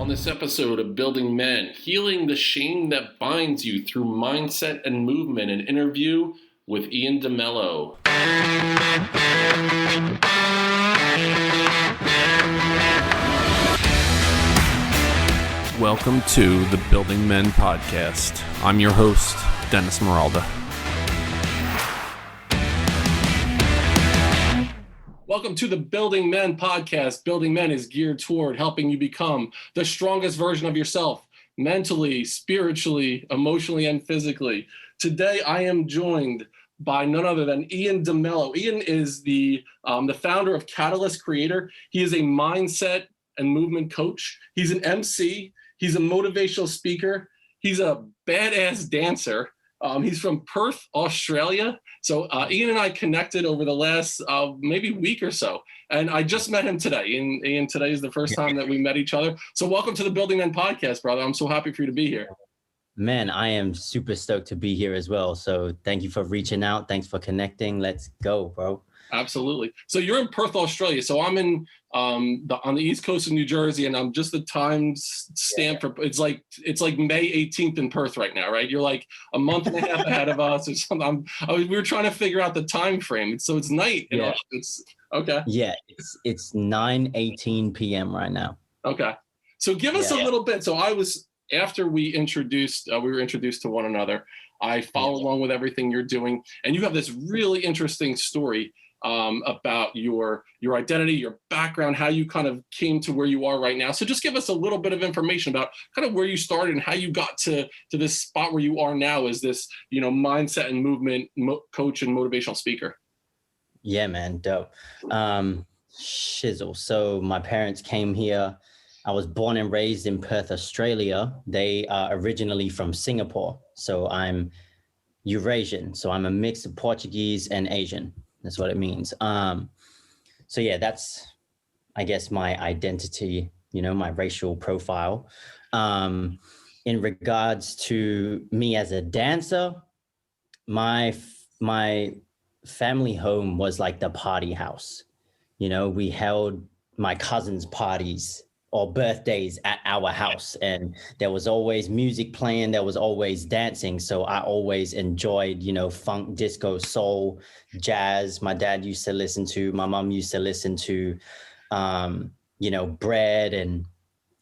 On this episode of Building Men, healing the shame that binds you through mindset and movement, an interview with Ian Demello. Welcome to the Building Men podcast. I'm your host, Dennis Meralda. Welcome to the Building Men podcast. Building Men is geared toward helping you become the strongest version of yourself, mentally, spiritually, emotionally, and physically. Today, I am joined by none other than Ian Demello. Ian is the founder of Catalyst Creator. He is a mindset and movement coach. He's an MC. He's a motivational speaker. He's a badass dancer. He's from Perth, Australia. So Ian and I connected over the last maybe week or so. And I just met him today. And Ian, today is the first time that we met each other. So welcome to the Building Men podcast, brother. I'm so happy for you to be here. Man, I am super stoked to be here as well. So thank you for reaching out. Thanks for connecting. Let's go, bro. Absolutely. So you're in Perth, Australia. So I'm in on the East Coast of New Jersey, and I'm just the time stamp for it's like May 18th in Perth right now, right? You're like a month and a half ahead of us or something. We were trying to figure out the time frame. So it's night. Yeah. It's okay. Yeah, it's 9:18 p.m. right now. Okay. So give us a little bit. So after we were introduced to one another, I follow along with everything you're doing, and you have this really interesting story about your identity, your background, how you kind of came to where you are right now. So just give us a little bit of information about kind of where you started and how you got to this spot where you are now as this, mindset and movement coach and motivational speaker. Yeah, man, dope. Shizzle. So my parents came here. I was born and raised in Perth, Australia. They are originally from Singapore. So I'm Eurasian. So I'm a mix of Portuguese and Asian. That's what it means. So yeah, that's, I guess, my identity, my racial profile. In regards to me as a dancer, my family home was like the party house. We held my cousins' parties or birthdays at our house, and there was always music playing, there was always dancing. So I always enjoyed, funk, disco, soul, jazz. My dad used to listen to, my mom used to listen to, Bread and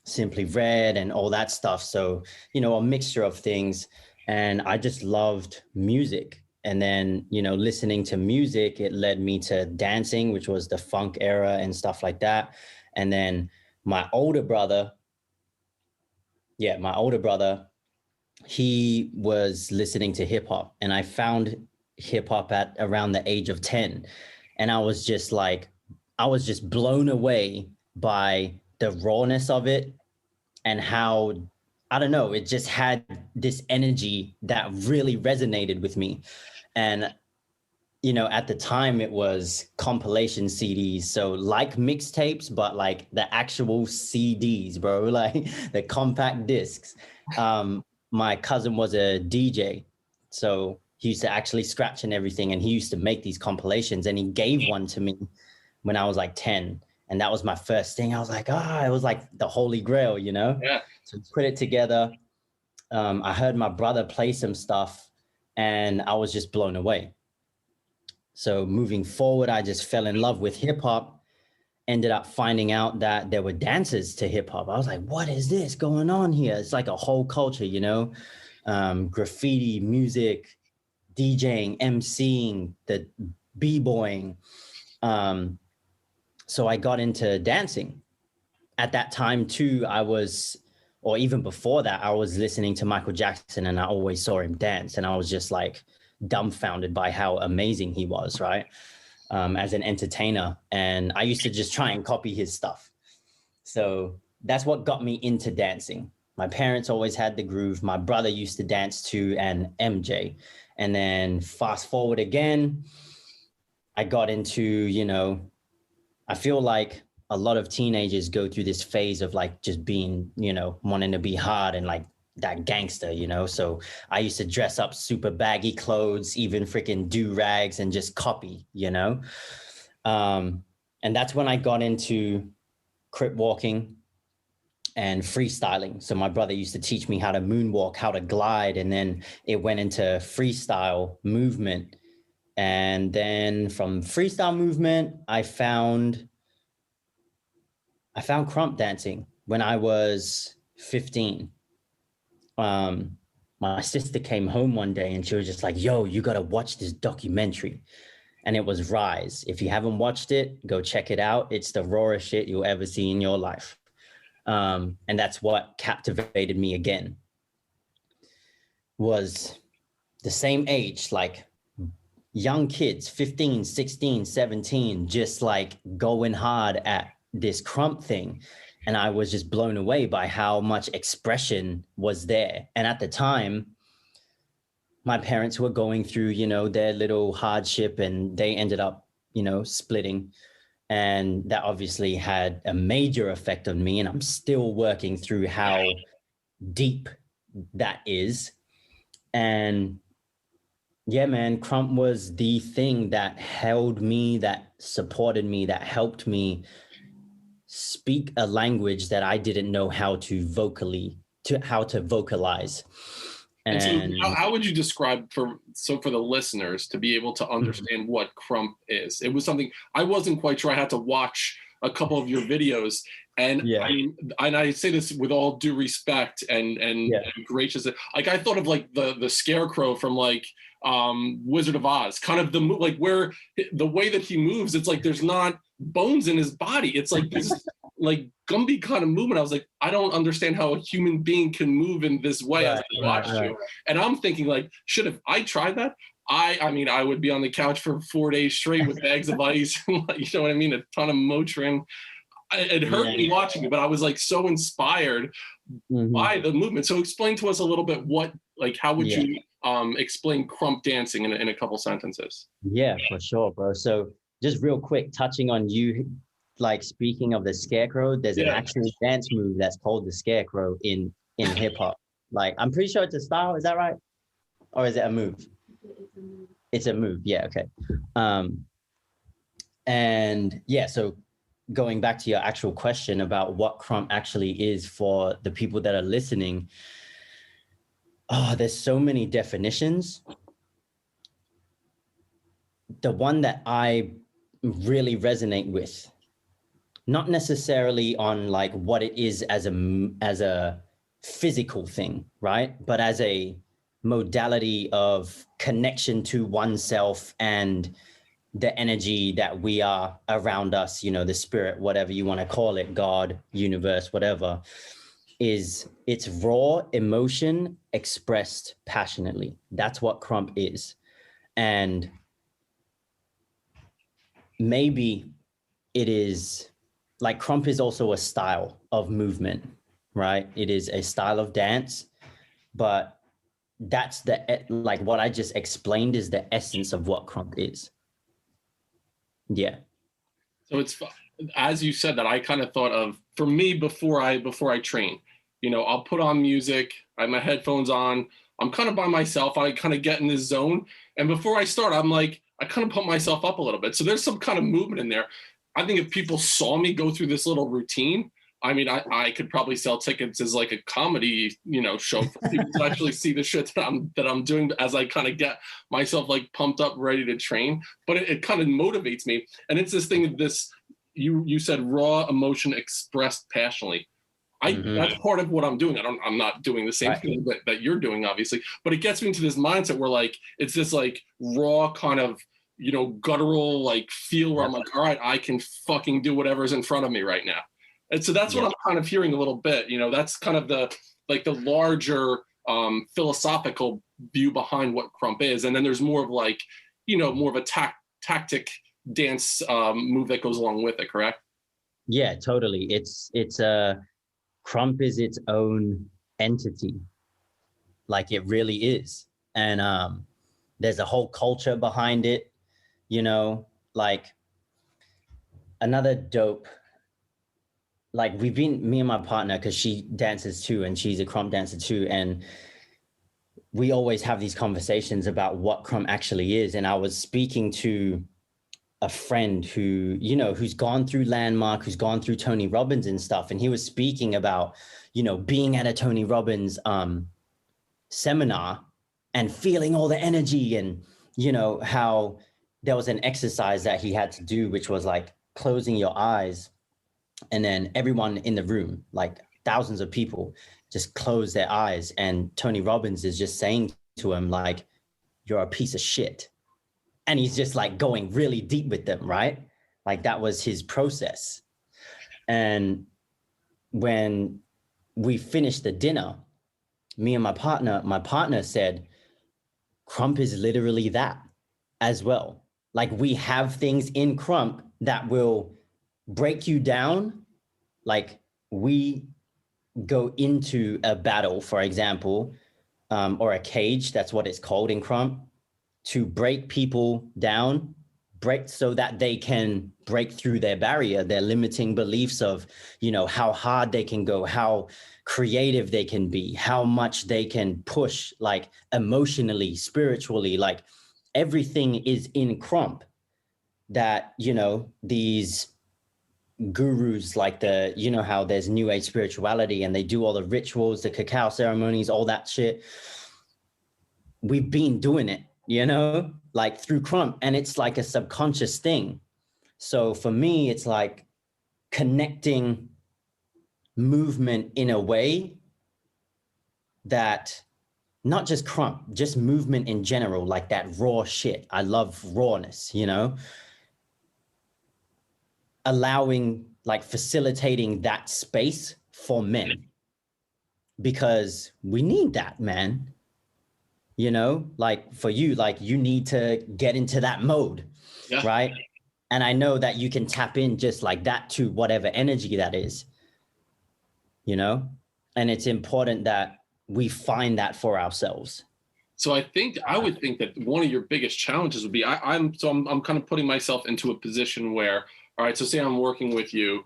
Simply Red and all that stuff. So, a mixture of things. And I just loved music. And then, listening to music, it led me to dancing, which was the funk era and stuff like that. And then my older brother, he was listening to hip hop, and I found hip hop at around the age of 10. And I was just blown away by the rawness of it and how, I don't know, it just had this energy that really resonated with me. And at the time it was compilation CDs. So like mixtapes, but like the actual CDs, bro, like the compact discs. My cousin was a DJ. So he used to actually scratch and everything. And he used to make these compilations, and he gave one to me when I was like 10. And that was my first thing. I was like, it was like the Holy Grail, Yeah. So put it together. I heard my brother play some stuff, and I was just blown away. So moving forward, I just fell in love with hip hop, ended up finding out that there were dances to hip hop. I was like, what is this going on here? It's like a whole culture, graffiti, music, DJing, emceeing, the b-boying. So I got into dancing. At that time too, or even before that, I was listening to Michael Jackson, and I always saw him dance. And I was just like, dumbfounded by how amazing he was, right? As an entertainer. And I used to just try and copy his stuff. So that's what got me into dancing. My parents always had the groove. My brother used to dance to an MJ. And then fast forward again, I got into, I feel like a lot of teenagers go through this phase of like just being, wanting to be hard and like that gangster, so I used to dress up super baggy clothes, even freaking do-rags, and just copy, and that's when I got into crip walking, and freestyling. So my brother used to teach me how to moonwalk, how to glide, and then it went into freestyle movement. And then from freestyle movement, I found Krump dancing when I was 15. My sister came home one day and she was just like, yo, you got to watch this documentary. And it was Rise. If you haven't watched it, go check it out. It's the rawest shit you'll ever see in your life. And that's what captivated me again. Was the same age, like young kids, 15, 16, 17, just like going hard at this Krump thing. And I was just blown away by how much expression was there. And at the time, my parents were going through, you know, their little hardship, and they ended up, you know, splitting. And that obviously had a major effect on me. And I'm still working through how deep that is. And yeah, man, Krump was the thing that held me, that supported me, that helped me speak a language that I didn't know how to vocalize. And so how would you describe for the listeners to be able to understand what Krump is? It was something I wasn't quite sure. I had to watch a couple of your videos, and I say this with all due respect and gracious. Like I thought of like the Scarecrow from like Wizard of Oz, kind of like where the way that he moves, it's like there's not bones in his body. It's like this like Gumby kind of movement. I was like, I don't understand how a human being can move in this way as I watched you. And I'm thinking like, shit, if I tried that, I mean, I would be on the couch for 4 days straight with bags of ice, you know what I mean? A ton of Motrin. It hurt me watching it, but I was like so inspired by the movement. So explain to us a little bit how would you explain Krump dancing in a couple sentences? Yeah, for sure, bro. So just real quick, touching on you, like speaking of the Scarecrow, there's an actual dance move that's called the Scarecrow in hip hop. Like, I'm pretty sure it's a style. Is that right? Or is it a move? It's a move. Yeah. Okay. And yeah, so going back to your actual question about what Krump actually is for the people that are listening. Oh, there's so many definitions. The one that I really resonate with, not necessarily on like what it is as a physical thing, right? But as a modality of connection to oneself and the energy that we are around us, you know, the spirit, whatever you want to call it, God, universe, whatever, it's raw emotion expressed passionately. That's what Krump is. And maybe it is like Krump is also a style of movement, right? It is a style of dance, but that's like what I just explained is the essence of what Krump is. Yeah. So it's, as you said that, I kind of thought of, for me, before I train, you know, I'll put on music, I have my headphones on, I'm kind of by myself, I kind of get in this zone. And before I start, I'm like, I kind of pump myself up a little bit. So there's some kind of movement in there. I think if people saw me go through this little routine, I mean, I could probably sell tickets as like a comedy, you know, show for people to actually see the shit that I'm doing as I kind of get myself like pumped up, ready to train. But it kind of motivates me. And it's this thing of this, you said raw emotion expressed passionately. That's part of what I'm doing. I'm not doing the same thing that you're doing, obviously, but it gets me into this mindset where like, it's this like raw kind of, you know, guttural like feel where I'm like, all right, I can fucking do whatever's in front of me right now. And so that's what I'm kind of hearing a little bit, you know, that's kind of the larger philosophical view behind what Krump is. And then there's more of like, you know, more of a tactic dance move that goes along with it, correct? Yeah, totally. It's Krump is its own entity. Like it really is. And there's a whole culture behind it, you know, like another dope, like me and my partner, because she dances too, and she's a Krump dancer too. And we always have these conversations about what Krump actually is. And I was speaking to a friend who, you know, who's gone through Landmark, who's gone through Tony Robbins and stuff. And he was speaking about, you know, being at a Tony Robbins seminar and feeling all the energy, and, you know, how there was an exercise that he had to do, which was like closing your eyes, and then everyone in the room, like thousands of people, just close their eyes. And Tony Robbins is just saying to him, like, you're a piece of shit. And he's just like going really deep with them, right? Like that was his process. And when we finished the dinner, me and my partner said, Krump is literally that as well. Like we have things in Krump that will break you down. Like we go into a battle, for example, or a cage, that's what it's called in Krump, to break people down, break so that they can break through their barrier, their limiting beliefs of, you know, how hard they can go, how creative they can be, how much they can push, like emotionally, spiritually, like everything is in Krump that, you know, these gurus, like the, you know, how there's new age spirituality and they do all the rituals, the cacao ceremonies, all that shit. We've been doing it, you know, like through Krump, and it's like a subconscious thing. So for me, it's like connecting movement in a way that, not just Krump, just movement in general, like that raw shit. I love rawness, you know, allowing, like facilitating that space for men, because we need that, man. You know, like for you, like you need to get into that mode, Yeah. right? And I know that you can tap in just like that to whatever energy that is, you know, and it's important that we find that for ourselves. So I would think that one of your biggest challenges would be, I'm kind of putting myself into a position where, all right, so say I'm working with you,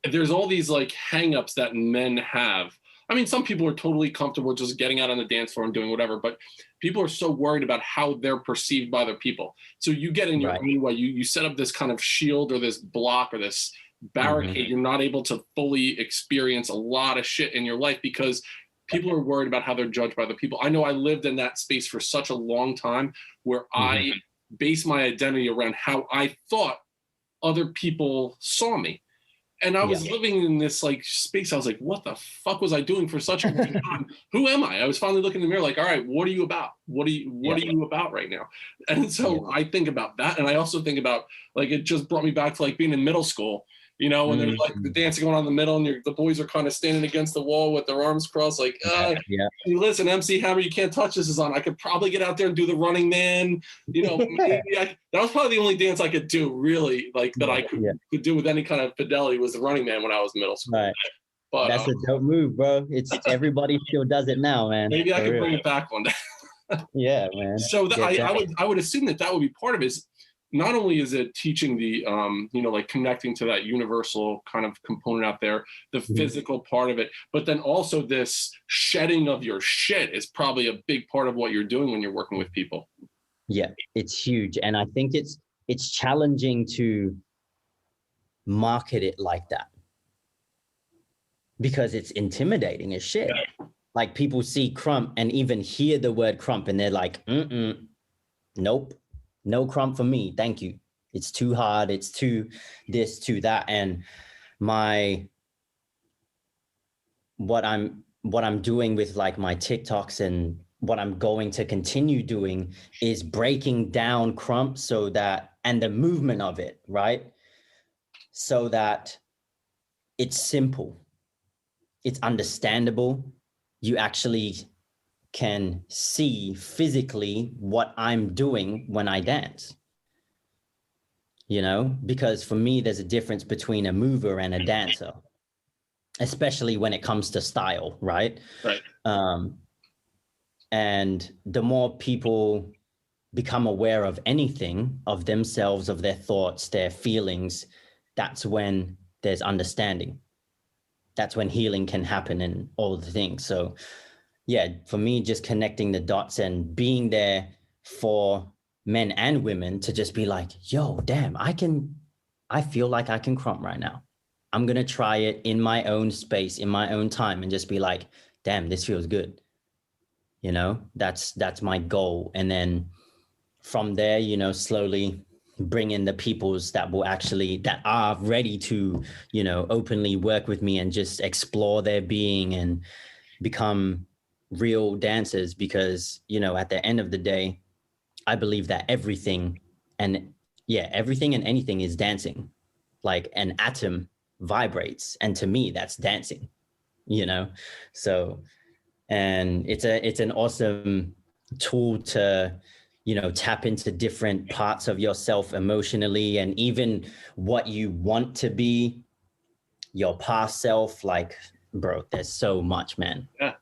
there's all these like hangups that men have. I mean, some people are totally comfortable just getting out on the dance floor and doing whatever, but people are so worried about how they're perceived by other people. So you get in your Right. own way, you set up this kind of shield or this block or this barricade. You're not able to fully experience a lot of shit in your life because people are worried about how they're judged by other people. I know I lived in that space for such a long time where I based my identity around how I thought other people saw me. And I was living in this like space. I was like, what the fuck was I doing for such a long time? Who am I? I was finally looking in the mirror like, all right, what are you about? What are you about right now? And so I think about that. And I also think about, like, it just brought me back to like being in middle school, you know, when there's like the dancing going on in the middle and the boys are kind of standing against the wall with their arms crossed, like, listen, MC Hammer, you can't touch this is on. I could probably get out there and do the running man, you know, that was probably the only dance I could do really, like that I could do with any kind of fidelity was the running man when I was in middle school. Right. But that's a dope move, bro. It's everybody still does it now, man. Maybe I could bring it back one day. Yeah, man. So I would assume that would be part of it. Is not only is it teaching the you know, like connecting to that universal kind of component out there, the physical part of it, but then also this shedding of your shit is probably a big part of what you're doing when you're working with people. Yeah, it's huge. And I think it's challenging to market it like that because it's intimidating as shit. Like people see Krump and even hear the word Krump and they're like, nope, no Krump for me. Thank you. It's too hard. It's too this, too that. And what I'm doing with like my TikToks and what I'm going to continue doing is breaking down Krump so that, and the movement of it, right? So that it's simple, it's understandable. You actually can see physically what I'm doing when I dance, you know, because for me, there's a difference between a mover and a dancer, especially when it comes to style, right? Right. And the more people become aware of anything, of themselves, of their thoughts, their feelings, that's when there's understanding. That's when healing can happen and all of the things. So yeah, for me, just connecting the dots and being there for men and women to just be like, yo, damn, I feel like I can Krump right now. I'm going to try it in my own space, in my own time, and just be like, damn, this feels good. You know, that's my goal. And then from there, you know, slowly bring in the peoples that are ready to, you know, openly work with me and just explore their being and become real dancers. Because, you know, at the end of the day, I believe that everything and anything is dancing. Like an atom vibrates, and to me, that's dancing, you know? So, and it's an awesome tool to, you know, tap into different parts of yourself emotionally, and even what you want to be, your past self. Like, bro, there's so much, man. Yeah.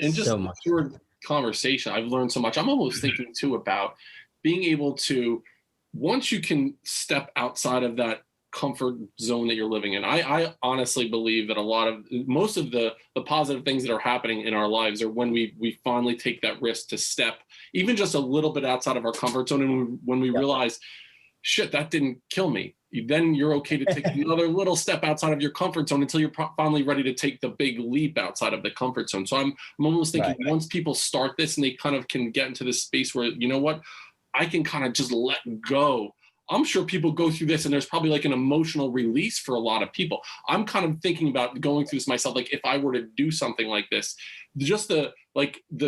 And just So much. through conversation, I've learned so much. I'm almost thinking too about being able to, once you can step outside of that comfort zone that you're living in. I honestly believe that most of the positive things that are happening in our lives are when we finally take that risk to step even just a little bit outside of our comfort zone. And when we realize, shit, that didn't kill me. Then you're okay to take another little step outside of your comfort zone until you're finally ready to take the big leap outside of the comfort zone. So I'm almost thinking once people start this and they kind of can get into this space where, you know what, I can kind of just let go. I'm sure people go through this and there's probably like an emotional release for a lot of people. I'm kind of thinking about going through this myself. Like if I were to do something like this, just the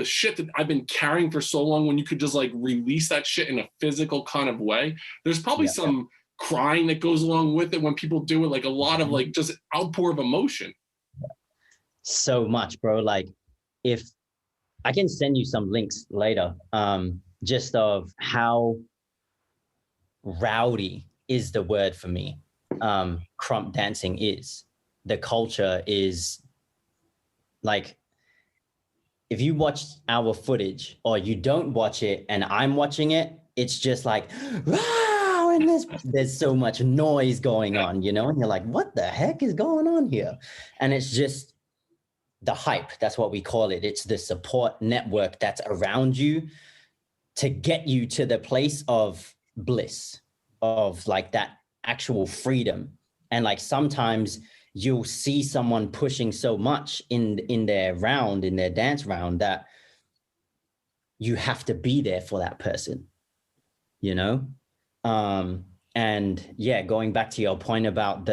shit that I've been carrying for so long, when you could just like release that shit in a physical kind of way, there's probably some crying that goes along with it when people do it, like a lot of like just outpour of emotion. So much, bro. Like if I can send you some links later, just of how rowdy is the word for me. Krump dancing is. The culture is like, if you watch our footage or you don't watch it and I'm watching it, it's just like, wow, and there's so much noise going on, you know, and you're like, what the heck is going on here? And it's just the hype. That's what we call it. It's the support network that's around you to get you to the place of bliss, of like that actual freedom. And like sometimes you'll see someone pushing so much in their dance round, that you have to be there for that person, you know? And yeah, going back to your point about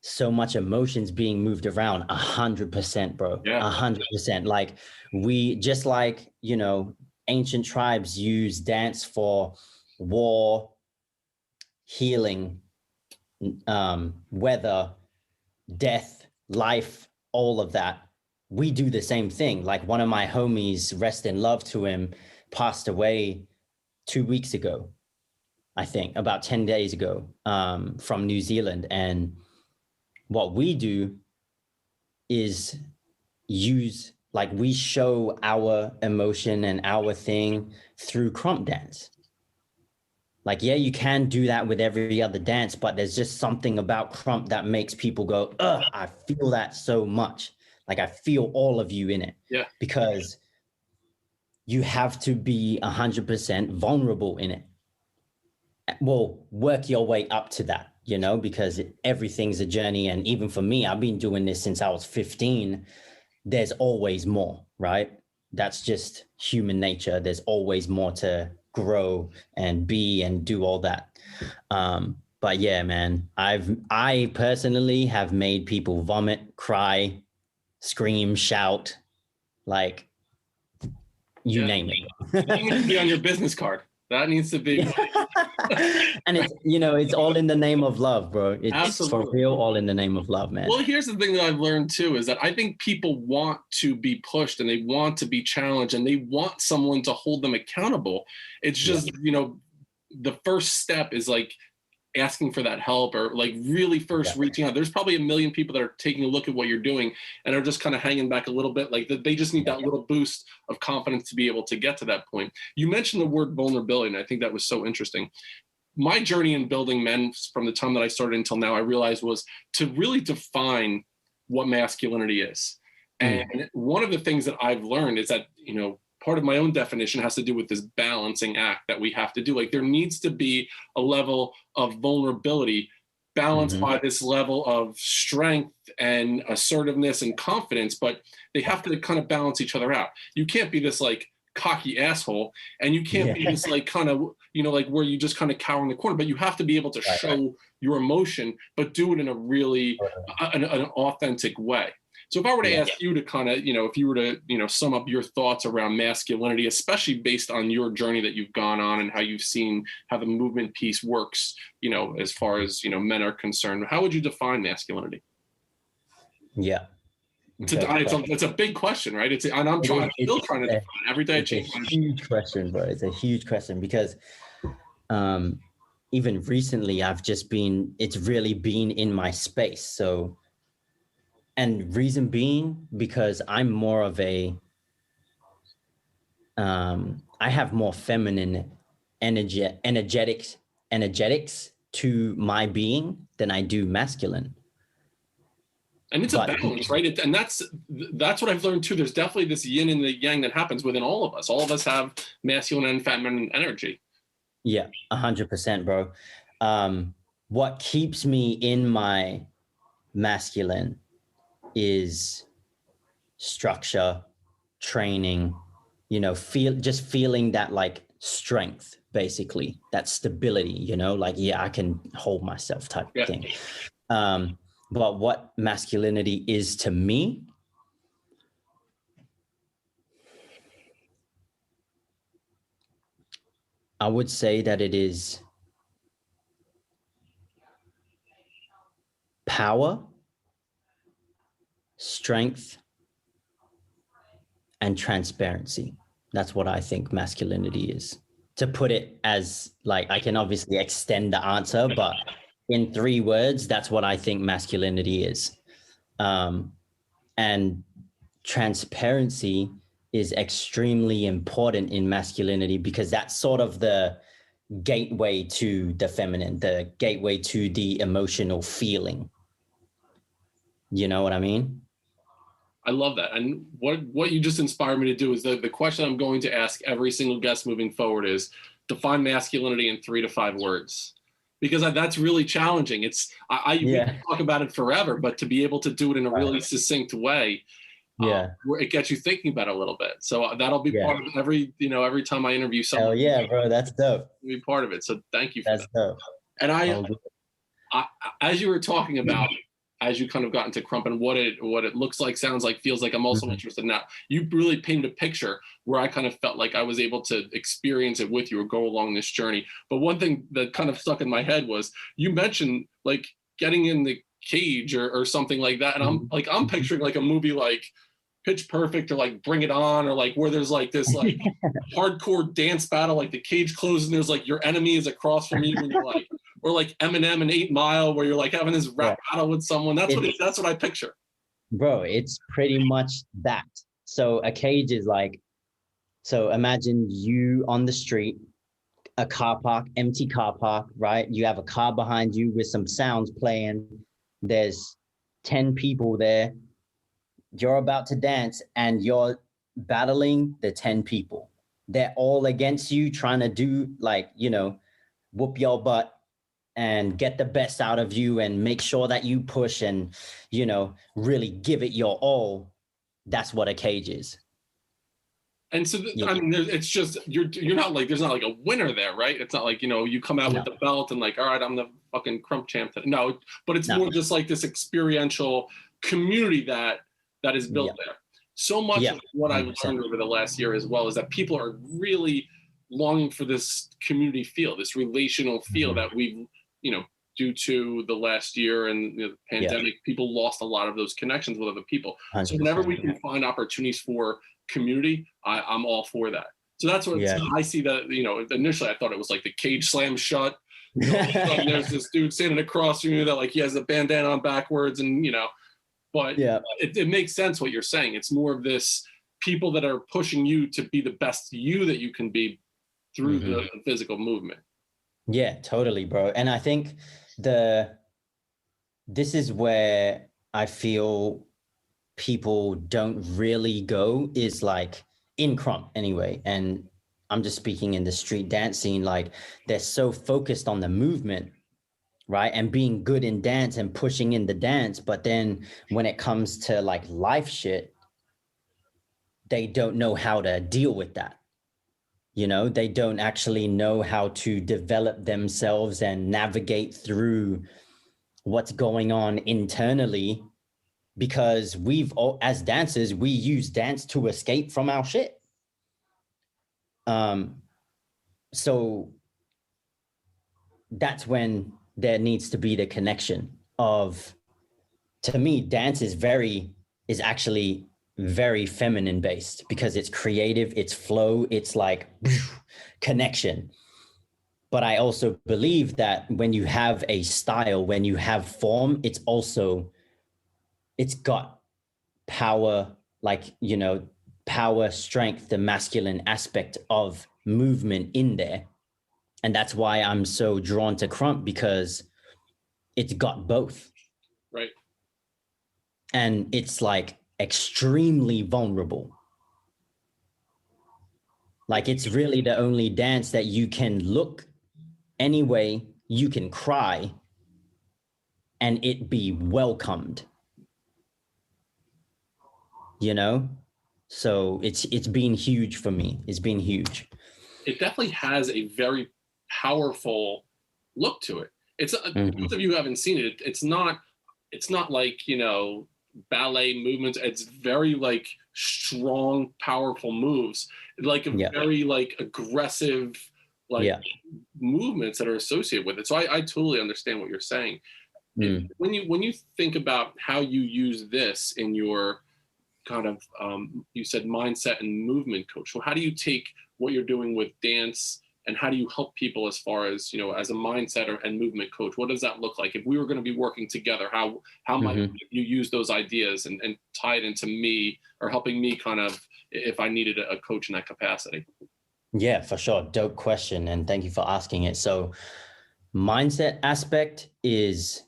so much emotions being moved around, 100%, bro. 100%. Like just like, you know, ancient tribes use dance for war, healing, weather, death, life, all of that. We do the same thing. Like one of my homies, rest in love to him, passed away 2 weeks ago, I think, about 10 days ago, from New Zealand. And what we do is we show our emotion and our thing through Krump dance. Like, yeah, you can do that with every other dance, but there's just something about Krump that makes people go, ugh, I feel that so much. Like I feel all of you in it. Yeah. Because you have to be 100% vulnerable in it. Well, work your way up to that, you know, because everything's a journey. And even for me, I've been doing this since I was 15. There's always more, right? That's just human nature. There's always more to grow and be and do all that. But yeah, man, I personally have made people vomit, cry, scream, shout, like you name it. That needs to be on your business card. That needs to be. And it's, you know, it's all in the name of love, bro. It's Absolutely. For real, all in the name of love, man. Well, here's the thing that I've learned too, is that I think people want to be pushed and they want to be challenged and they want someone to hold them accountable. It's just, you know, the first step is like asking for that help, or like really first reaching out. There's probably a million people that are taking a look at what you're doing and are just kind of hanging back a little bit. Like they just need that little boost of confidence to be able to get to that point. You mentioned the word vulnerability, and I think that was so interesting. My journey in building men from the time that I started until now, I realized was to really define what masculinity is. And one of the things that I've learned is that, you know, part of my own definition has to do with this balancing act that we have to do. Like there needs to be a level of vulnerability balanced by this level of strength and assertiveness and confidence, but they have to kind of balance each other out. You can't be this like cocky asshole, and you can't be this like kind of, you know, like where you just kind of cower in the corner, but you have to be able to show your emotion, but do it in a really an authentic way. So if I were to ask you to kind of, you know, if you were to, you know, sum up your thoughts around masculinity, especially based on your journey that you've gone on and how you've seen how the movement piece works, you know, as far as, you know, men are concerned, how would you define masculinity? Yeah. It's a big question, right? I'm still trying to define it. Every day I change. It's a huge question, bro. It's a huge question because even recently it's really been in my space. So, and reason being, because I'm more of I have more feminine energetics to my being than I do masculine. And it's a balance, right? And that's what I've learned too. There's definitely this yin and the yang that happens within all of us. All of us have masculine and feminine energy. Yeah, 100%, bro. What keeps me in my masculine is structure, training, you know, feeling that like strength, basically, that stability, you know, like, yeah, I can hold myself type of thing. But what masculinity is to me, I would say that it is power, strength, and transparency. That's what I think masculinity is. To put it as like, I can obviously extend the answer, but in 3 words, that's what I think masculinity is. And transparency is extremely important in masculinity because that's sort of the gateway to the feminine, the gateway to the emotional feeling. You know what I mean? I love that. And what you just inspired me to do is the question I'm going to ask every single guest moving forward is define masculinity in 3 to 5 words. Because that's really challenging. We can talk about it forever, but to be able to do it in a really succinct way, where it gets you thinking about it a little bit. So that'll be part of every time I interview someone. Hell yeah, bro, that's dope. Be part of it. So thank you for that. Dope. And I, as you were talking about, as you kind of got into Krump and what it looks like, sounds like, feels like, I'm also interested in that. You really painted a picture where I kind of felt like I was able to experience it with you or go along this journey. But one thing that kind of stuck in my head was you mentioned like getting in the cage or something like that. And I'm picturing like a movie like Pitch Perfect or like Bring It On or like where there's like this like hardcore dance battle, like the cage closes and there's like your enemy is across from you and you're like, or like Eminem and 8 Mile where you're like having this rap battle with someone. That's what I picture. Bro, it's pretty much that. So a cage is like, so imagine you on the street, a car park, empty car park, right? You have a car behind you with some sounds playing. There's 10 people there. You're about to dance and you're battling the 10 people. They're all against you, trying to do like, you know, whoop your butt and get the best out of you and make sure that you push and, you know, really give it your all. That's what a cage is. And so, I mean, it's just, you're not like, there's not like a winner there, right? It's not like, you know, you come out with the belt and like, all right, I'm the fucking Krump champ. No, but it's more just like this experiential community that is built there. So much of what I've learned over the last year as well is that people are really longing for this community feel, this relational feel that we've, you know, due to the last year and the pandemic, people lost a lot of those connections with other people. So whenever we can find opportunities for community, I'm all for that. So that's what I see that, you know, initially I thought it was like the cage slam shut. There's this dude standing across from you that like he has a bandana on backwards and, you know, but it makes sense what you're saying. It's more of this people that are pushing you to be the best you that you can be through the physical movement. Yeah, totally, bro. And I think this is where I feel people don't really go is like in Krump anyway. And I'm just speaking in the street dance scene, like they're so focused on the movement, right? And being good in dance and pushing in the dance. But then when it comes to like life shit, they don't know how to deal with that. You know, they don't actually know how to develop themselves and navigate through what's going on internally, because we've all, as dancers, we use dance to escape from our shit. So that's when there needs to be the connection of, to me, dance is actually very feminine based, because it's creative, it's flow, it's like connection. But I also believe that when you have a style, when you have form, it's got power, like, you know, power, strength, the masculine aspect of movement in there. And that's why I'm so drawn to Krump, because it's got both. Right. And it's like extremely vulnerable. Like it's really the only dance that you can look any way, you can cry, and it be welcomed. You know? So it's been huge for me. It's been huge. It definitely has a very powerful look to it. It's most of you haven't seen it. It's not like, you know, ballet movements. It's very like strong, powerful moves, like a very like aggressive, like movements that are associated with it. So I totally understand what you're saying. When you think about how you use this in your kind of, you said mindset and movement coach. So how do you take what you're doing with dance and how do you help people as far as, you know, as a mindset and movement coach? What does that look like? If we were going to be working together, how might you use those ideas and tie it into me, or helping me kind of, if I needed a coach in that capacity? Yeah, for sure. Dope question. And thank you for asking it. So mindset aspect is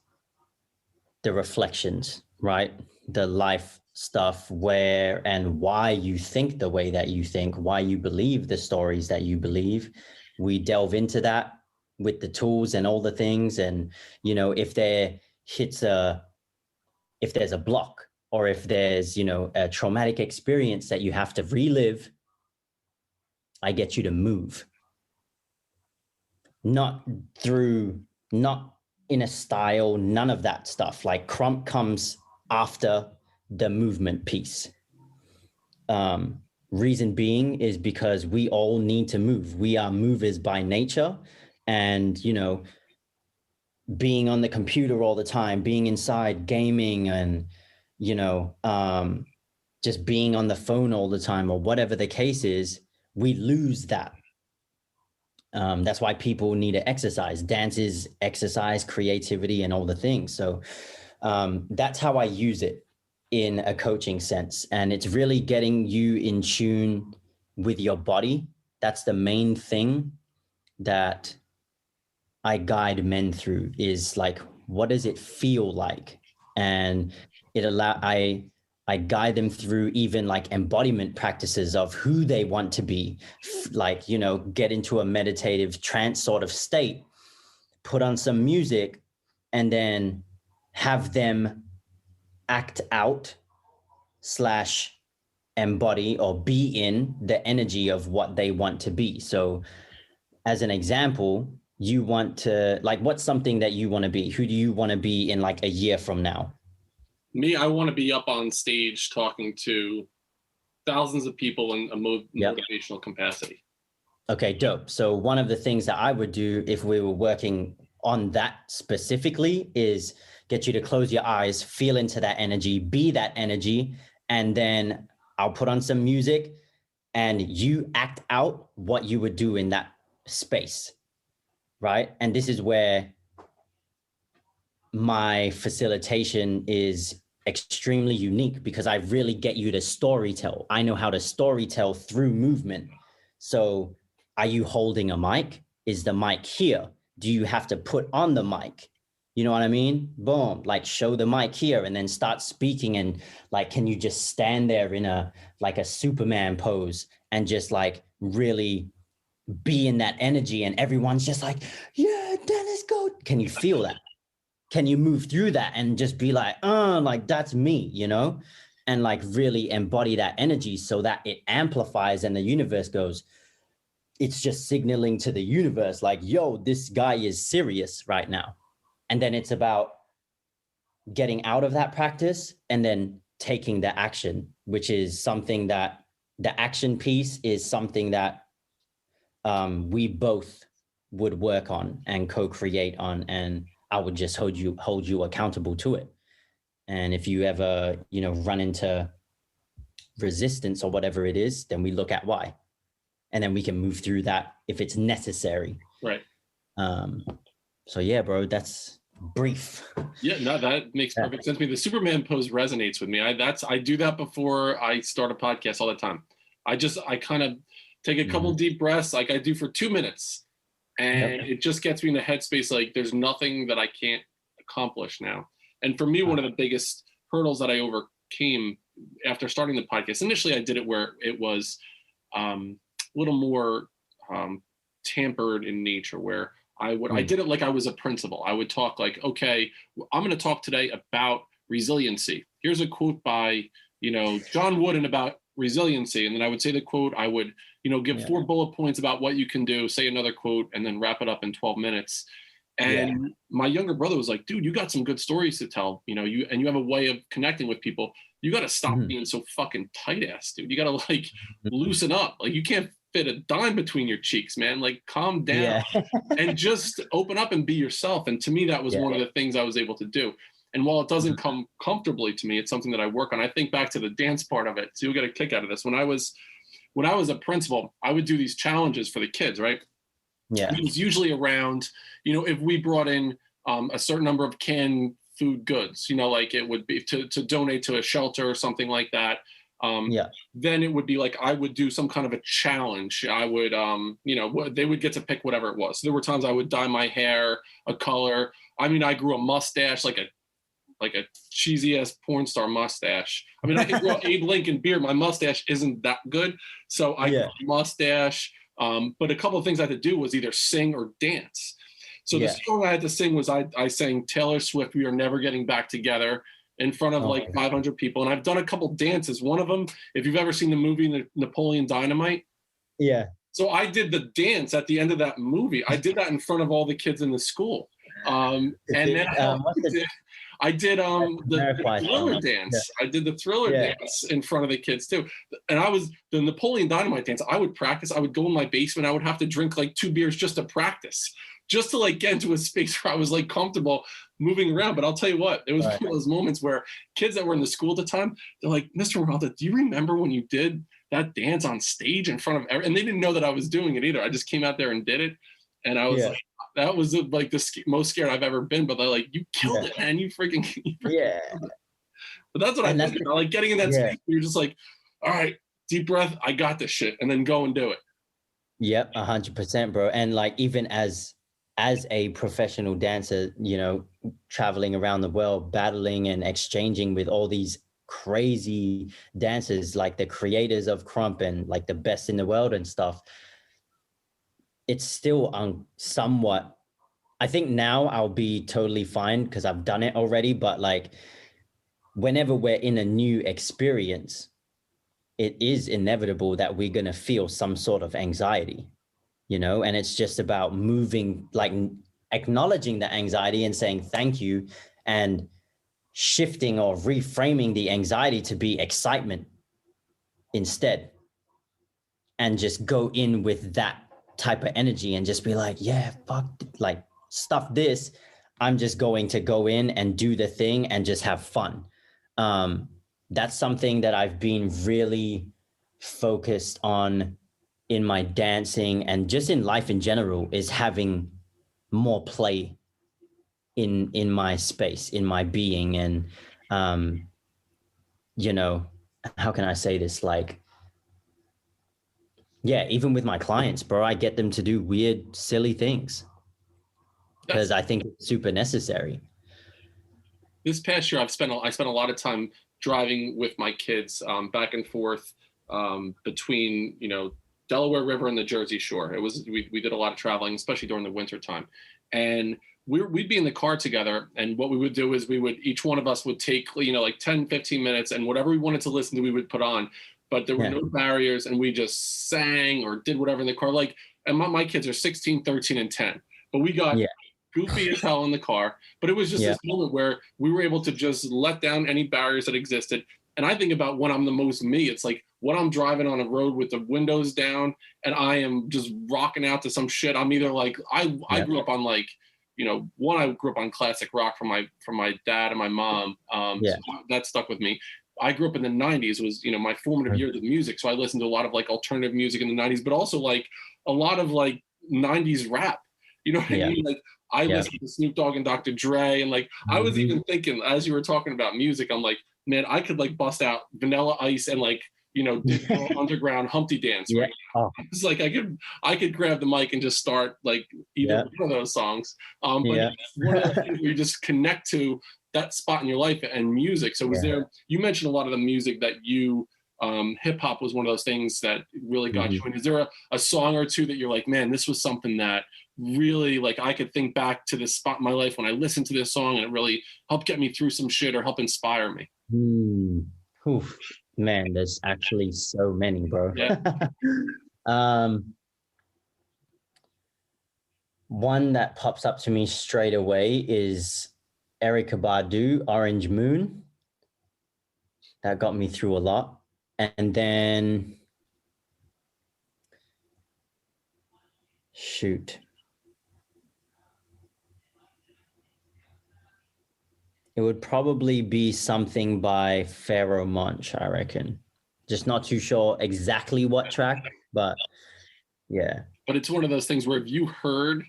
the reflections, right? The life stuff, where and why you think the way that you think, why you believe the stories that you believe. We delve into that with the tools and all the things. And, you know, if there's a block, or if there's, you know, a traumatic experience that you have to relive, I get you to move. Not in a style, none of that stuff. Like Krump comes after the movement piece. Reason being is because we all need to move. We are movers by nature. And, you know, being on the computer all the time, being inside gaming, and, you know, just being on the phone all the time, or whatever the case is, we lose that. That's why people need to exercise. Dance is exercise, creativity, and all the things. So that's how I use it in a coaching sense. And it's really getting you in tune with your body. That's the main thing that I guide men through, is like, what does it feel like? And I guide them through even like embodiment practices of who they want to be, like, you know, get into a meditative trance sort of state, put on some music, and then have them act out / embody or be in the energy of what they want to be. So as an example, you want to, like, what's something that you want to be? Who do you want to be in like a year from now? Me, I want to be up on stage talking to thousands of people in a motivational capacity. Okay, dope. So one of the things that I would do if we were working on that specifically is get you to close your eyes, feel into that energy, be that energy, and then I'll put on some music and you act out what you would do in that space, right? And this is where my facilitation is extremely unique, because I really get you to storytell. I know how to storytell through movement. So are you holding a mic? Is the mic here? Do you have to put on the mic? You know what I mean? Boom, like show the mic here and then start speaking. And like, can you just stand there in a Superman pose and just like really be in that energy? And everyone's just like, yeah, Dennis, go. Can you feel that? Can you move through that and just be like that's me, you know? And like really embody that energy so that it amplifies and the universe goes, it's just signaling to the universe like, yo, this guy is serious right now. And then it's about getting out of that practice and then taking the action, which is something that the action piece is something that we both would work on and co-create on. And I would just hold you accountable to it. And if you ever, run into resistance or whatever it is, then we look at why. And then we can move through that if it's necessary. Right. So yeah, bro, that's brief. Yeah, no, that makes perfect sense to me. The Superman pose resonates with me. I do that before I start a podcast all the time. I kind of take a couple deep breaths like I do for 2 minutes. And it just gets me in the headspace like there's nothing that I can't accomplish now. And for me, one of the biggest hurdles that I overcame after starting the podcast, initially I did it where it was a little more tampered in nature, where I did it like I was a principal. I would talk like, okay, I'm going to talk today about resiliency. Here's a quote by, John Wooden about resiliency. And then I would say the quote, I would, give 4 bullet points about what you can do, say another quote, and then wrap it up in 12 minutes. And my younger brother was like, dude, you got some good stories to tell, you have a way of connecting with people. You got to stop being so fucking tight ass, dude. You got to like loosen up. Like you can't fit a dime between your cheeks, man. Like calm down and just open up and be yourself. And to me, that was one of the things I was able to do. And while it doesn't come comfortably to me, it's something that I work on. I think back to the dance part of it. So you'll get a kick out of this. When I was a principal, I would do these challenges for the kids, right? Yeah. It was usually around, if we brought in a certain number of canned food goods, like it would be to donate to a shelter or something like that. Then it would be like I would do some kind of a challenge. I would, they would get to pick whatever it was. So there were times I would dye my hair a color. I mean, I grew a mustache, like a cheesy ass porn star mustache. I mean, I could grow Abe Lincoln beard. My mustache isn't that good, so I grew a mustache. But a couple of things I had to do was either sing or dance. So the song I had to sing was I sang Taylor Swift, "We Are Never Getting Back Together," in front of like 500 people. And I've done a couple dances. One of them, if you've ever seen the movie Napoleon Dynamite. Yeah. So I did the dance at the end of that movie. I did that in front of all the kids in the school. And then I did the Thriller dance. I did the Thriller dance in front of the kids too. And the Napoleon Dynamite dance, I would practice. I would go in my basement. I would have to drink like 2 beers just to practice, just to like get into a space where I was like comfortable moving around. But I'll tell you what, it was one of those moments where kids that were in the school at the time, they're like, "Mr. Moralta, do you remember when you did that dance on stage in front of everyone?" And they didn't know that I was doing it either. I just came out there and did it. And I was like, that was like the most scared I've ever been. But they're like, "You killed it, man. You freaking But that's what I think about. Like getting in that space, you're just like, all right, deep breath. I got this shit. And then go and do it. Yep, 100%, bro. And like, even as a professional dancer, traveling around the world, battling and exchanging with all these crazy dancers, like the creators of Krump and like the best in the world and stuff, it's still somewhat, I think now I'll be totally fine because I've done it already. But like, whenever we're in a new experience, it is inevitable that we're going to feel some sort of anxiety, and it's just about moving, like acknowledging the anxiety and saying thank you and shifting or reframing the anxiety to be excitement instead. And just go in with that type of energy and just be like, yeah, fuck, like stuff this. I'm just going to go in and do the thing and just have fun. That's something that I've been really focused on in my dancing and just in life in general, is having more play in my space, in my being. And, how can I say this? Like, even with my clients, bro, I get them to do weird, silly things. because I think it's super necessary. This past year, I spent a lot of time driving with my kids back and forth between Delaware River and the Jersey Shore. We did a lot of traveling, especially during the winter time, and we'd be in the car together. And what we would do is each one of us would take like 10, 15 minutes, and whatever we wanted to listen to, we would put on. But there were no barriers, and we just sang or did whatever in the car. Like, and my kids are 16, 13, and 10, but we got goofy as hell in the car. But it was just this moment where we were able to just let down any barriers that existed. And I think about when I'm the most me, it's like when I'm driving on a road with the windows down and I am just rocking out to some shit. I'm either like, I grew up on like, I grew up on classic rock from my dad and my mom. So that stuck with me. I grew up in the 90s, was, my formative years of music. So I listened to a lot of like alternative music in the 90s, but also like a lot of like 90s rap. You know what I mean? Like I listened to Snoop Dogg and Dr. Dre. And like, I was even thinking, as you were talking about music, I'm like, man, I could like bust out Vanilla Ice and like, Digital Underground Humpty Dance. Right now. It's like I could grab the mic and just start like either one of those songs. But it's one of those things where you just connect to that spot in your life and music. So you mentioned a lot of the music that you, hip hop was one of those things that really got you. And is there a song or two that you're like, man, this was something that really, like, I could think back to this spot in my life when I listened to this song and it really helped get me through some shit or help inspire me? Oof. Man, there's actually so many, bro. One that pops up to me straight away is Erykah Badu, Orange Moon. That got me through a lot. And then, shoot. It would probably be something by Pharoah Monch, I reckon. Just not too sure exactly what track, but yeah. But it's one of those things where if you heard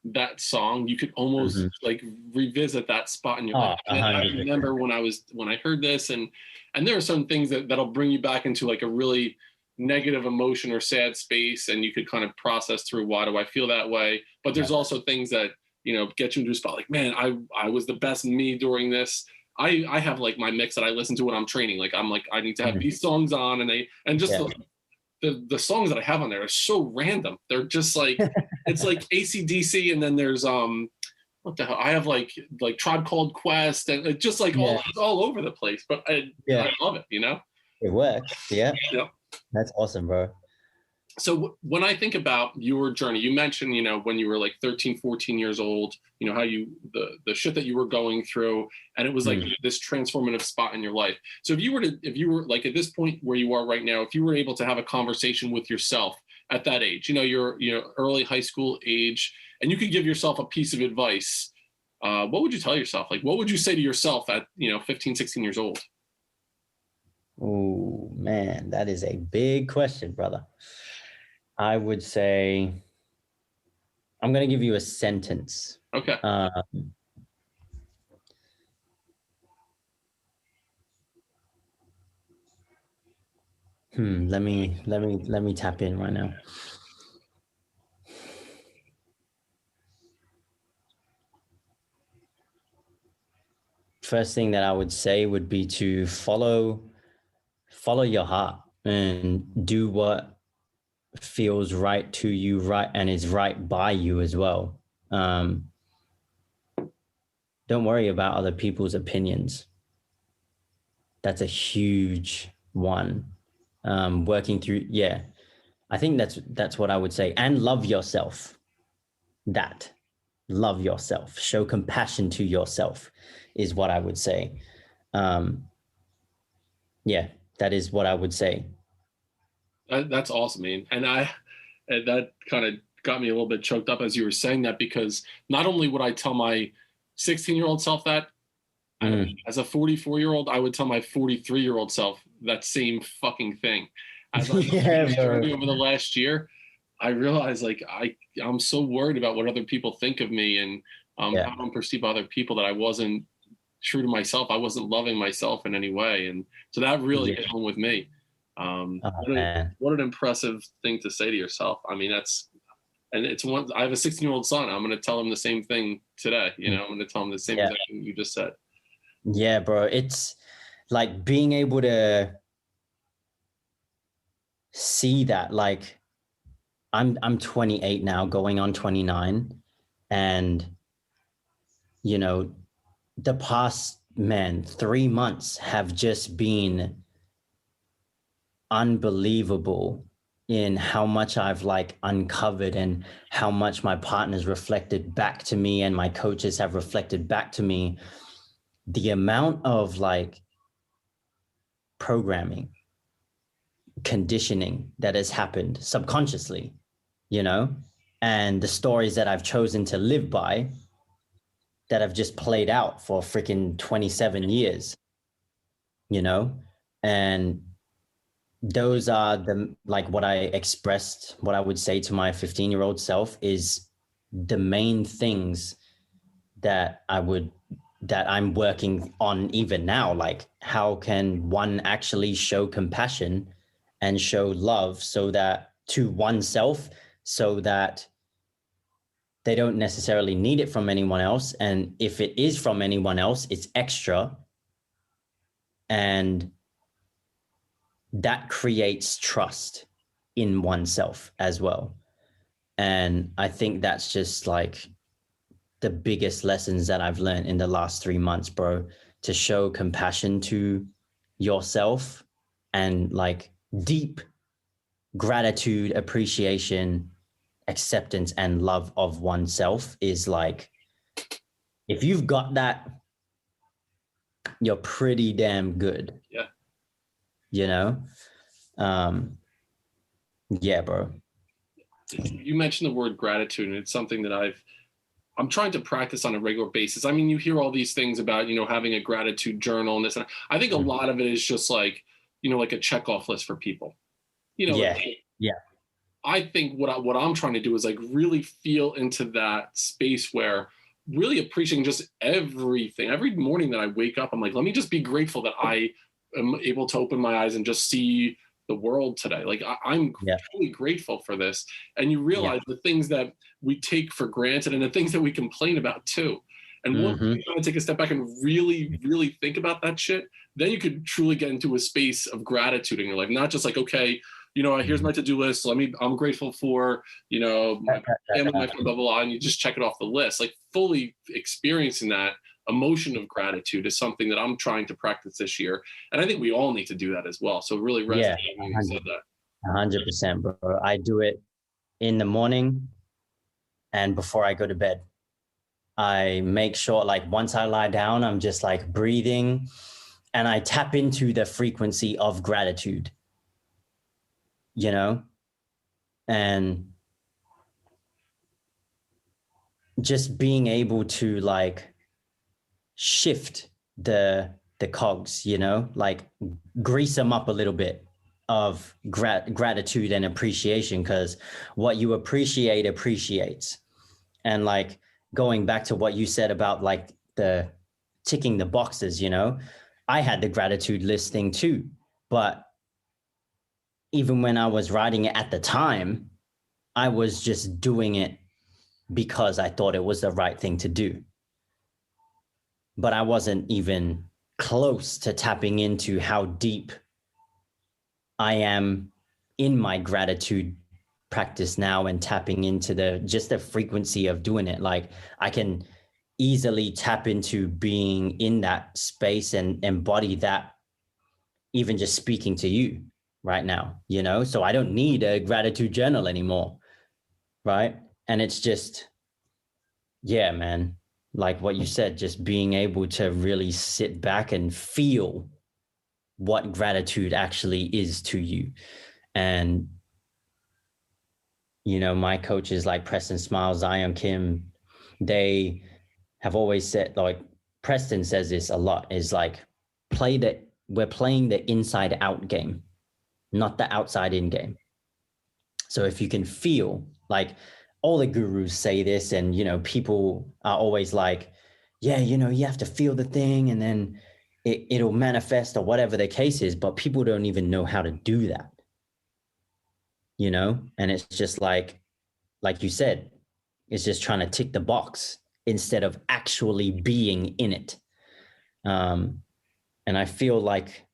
that song, you could almost like revisit that spot in your life. I remember when I heard this, and there are some things that'll bring you back into like a really negative emotion or sad space, and you could kind of process through, why do I feel that way? But there's also things that get you into a spot like, man, I was the best me during this. I have like my mix that I listen to when I'm training. Like I'm like, I need to have these songs on, and just the songs that I have on there are so random. They're just like, it's like AC/DC, and then there's what the hell? I have like Tribe Called Quest, and it just like all over the place. But I love it. It works. Yeah. That's awesome, bro. So when I think about your journey, you mentioned, when you were like 13, 14 years old, how the shit that you were going through, and it was like this transformative spot in your life. So if you were like at this point where you are right now, if you were able to have a conversation with yourself at that age, your early high school age, and you could give yourself a piece of advice, what would you tell yourself? Like, what would you say to yourself at, 15, 16 years old? Oh, man, that is a big question, brother. I would say, I'm going to give you a sentence. Okay. Let me tap in right now. First thing that I would say would be to follow your heart and do what feels right to you, right, and is right by you as well. Don't worry about other people's opinions. That's a huge one. Working through, I think that's what I would say. And love yourself. Love yourself. Show compassion to yourself is what I would say. That is what I would say. That's awesome, man. And that kind of got me a little bit choked up as you were saying that, because not only would I tell my 16-year-old self that, as a 44-year-old, I would tell my 43-year-old self that same fucking thing. As I journey over the last year, I realized like I'm so worried about what other people think of me, and how I perceive other people, that I wasn't true to myself. I wasn't loving myself in any way. And so that really hit home with me. What an impressive thing to say to yourself. I mean, And it's one, I have a 16-year-old son. I'm going to tell him the same thing today. You know, I'm going to tell him the same exact thing you just said. Yeah, bro. It's like being able to see that, like, I'm 28 now, going on 29. And, you know, the past, 3 months have just been unbelievable in how much I've like uncovered and how much my partners reflected back to me and my coaches have reflected back to me. The amount of like programming, conditioning that has happened subconsciously, you know, and the stories that I've chosen to live by that have just played out for freaking 27 years, you know, and those are the, like what I expressed, what I would say to my 15-year-old self is the main things that I'm working on even now. Like, how can one actually show compassion and show love so that to oneself, so that they don't necessarily need it from anyone else. And if it is from anyone else, it's extra. And that creates trust in oneself as well. And I think that's just like the biggest lessons that I've learned in the last 3 months, bro, to show compassion to yourself and like deep gratitude, appreciation, acceptance, and love of oneself is like, if you've got that, you're pretty damn good. Yeah. You know? Yeah, bro. You mentioned the word gratitude, and it's something that I'm trying to practice on a regular basis. I mean, you hear all these things about, you know, having a gratitude journal and this, and I think a lot of it is just like, you know, like a checkoff list for people, you know. Yeah. Like, Yeah. I think what I'm trying to do is like really feel into that space where really appreciating just everything. Every morning that I wake up, I'm like, let me just be grateful that I am able to open my eyes and just see the world today. Like I'm truly grateful for this. And you realize the things that we take for granted and the things that we complain about too. And once you kind of take a step back and really, really think about that shit, then you could truly get into a space of gratitude in your life. Not just like, okay, you know, here's my to-do list. I'm grateful for, you know, my family, my friend, blah, blah, blah, and you just check it off the list. Like fully experiencing that emotion of gratitude is something that I'm trying to practice this year. And I think we all need to do that as well. So really resonating when you said that. 100%, bro. I do it in the morning and before I go to bed. I make sure, like, once I lie down, I'm just like breathing and I tap into the frequency of gratitude, you know, and just being able to like shift the cogs, you know, like grease them up a little bit of gratitude and appreciation, because what you appreciate appreciates. And like going back to what you said about like the ticking the boxes, you know, I had the gratitude listing too, but even when I was writing it at the time, I was just doing it because I thought it was the right thing to do. But I wasn't even close to tapping into how deep I am in my gratitude practice now and tapping into the frequency of doing it. Like I can easily tap into being in that space and embody that, even just speaking to you right now, you know? So I don't need a gratitude journal anymore, right? And it's just, yeah, man, like what you said, just being able to really sit back and feel what gratitude actually is to you. And, you know, my coaches like Preston Smile, Zion Kim, they have always said, like Preston says this a lot, is like, we're playing the inside out game, not the outside in game. So if you can feel, like all the gurus say this, and, you know, people are always like, yeah, you know, you have to feel the thing and then it'll manifest or whatever the case is, but people don't even know how to do that, you know? And it's just like, like you said, is just trying to tick the box instead of actually being in it. And I feel like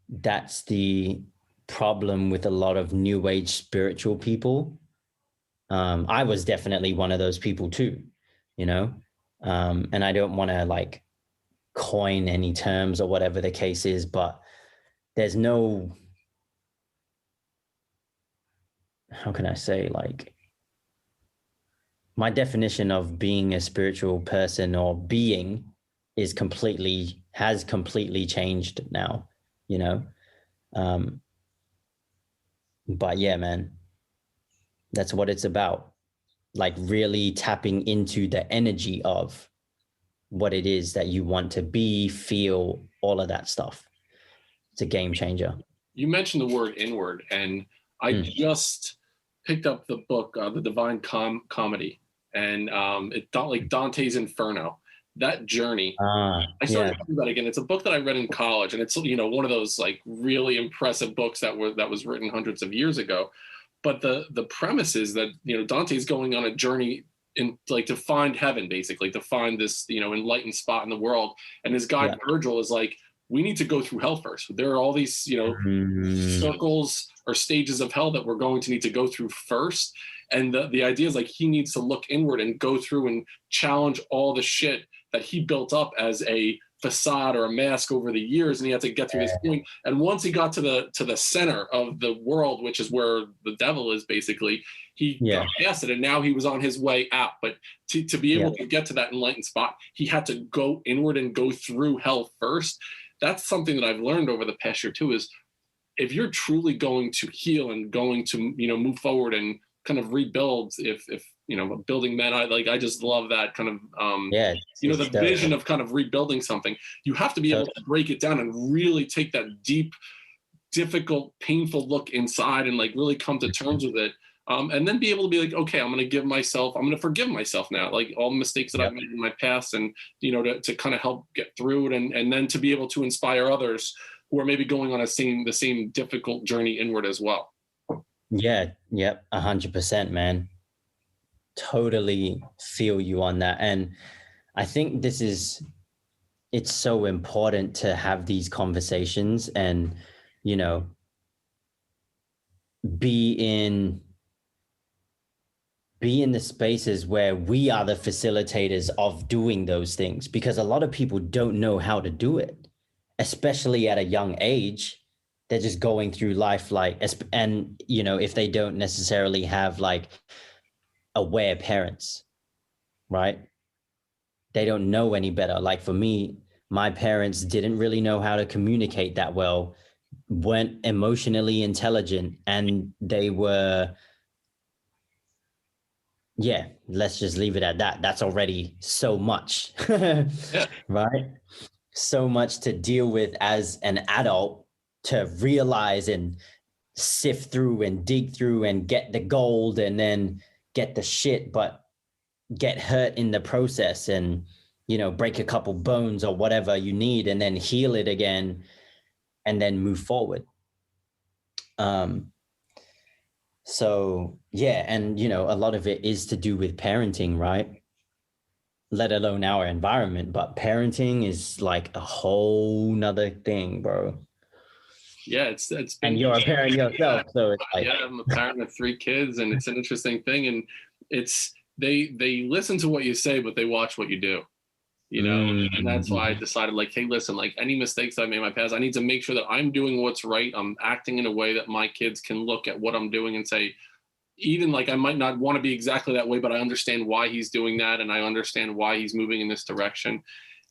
that's the problem with a lot of new age spiritual people. I was definitely one of those people too, you know? And I don't want to like coin any terms or whatever the case is, but there's no, how can I say, like, my definition of being a spiritual person or being has completely changed now, you know? But yeah, man, that's what it's about. Like really tapping into the energy of what it is that you want to be, feel, all of that stuff. It's a game changer. You mentioned the word inward, and I just picked up the book, The Divine Comedy, and it's like Dante's Inferno. That journey. I started reading that again. It's a book that I read in college, and it's, you know, one of those like really impressive books that was written hundreds of years ago. But the premise is that, you know, Dante's going on a journey in like to find heaven, basically, to find this, you know, enlightened spot in the world. And his guide Virgil is like, we need to go through hell first. There are all these, you know, circles or stages of hell that we're going to need to go through first. And the idea is like he needs to look inward and go through and challenge all the shit that he built up as a facade or a mask over the years, and he had to get through this point. And once he got to the center of the world, which is where the devil is, basically, he got past it, and now he was on his way out. But to be able to get to that enlightened spot, he had to go inward and go through hell first. That's something that I've learned over the past year too, is if you're truly going to heal and going to, you know, move forward and kind of rebuild, if you know, building men, I just love that kind of you know, the vision of kind of rebuilding something. You have to be able to break it down and really take that deep, difficult, painful look inside and like really come to terms with it. And then be able to be like, okay, I'm going to forgive myself now, like all the mistakes that I've made in my past, and, you know, to kind of help get through it. And then to be able to inspire others who are maybe going on the same difficult journey inward as well. Yeah. Yep. 100%, man. Totally feel you on that. And I think it's so important to have these conversations and, you know, be in the spaces where we are the facilitators of doing those things, because a lot of people don't know how to do it, especially at a young age. They're just going through life like, and, you know, if they don't necessarily have like aware parents, right? They don't know any better. Like for me, my parents didn't really know how to communicate that well, weren't emotionally intelligent, and they were, let's just leave it at that. That's already so much, right? So much to deal with as an adult, to realize and sift through and dig through and get the gold and then get the shit, but get hurt in the process and, you know, break a couple bones or whatever you need and then heal it again and then move forward. So yeah, and, you know, a lot of it is to do with parenting, right? Let alone our environment, but parenting is like a whole nother thing, bro. Yeah, it's been, and you're a parent yourself, so it's like, I'm a parent of 3 kids, and it's an interesting thing, and it's they listen to what you say, but they watch what you do, you know. And that's why I decided, like, hey, listen, like any mistakes I made in my past, I need to make sure that I'm doing what's right. I'm acting in a way that my kids can look at what I'm doing and say, even like I might not want to be exactly that way, but I understand why he's doing that, and I understand why he's moving in this direction.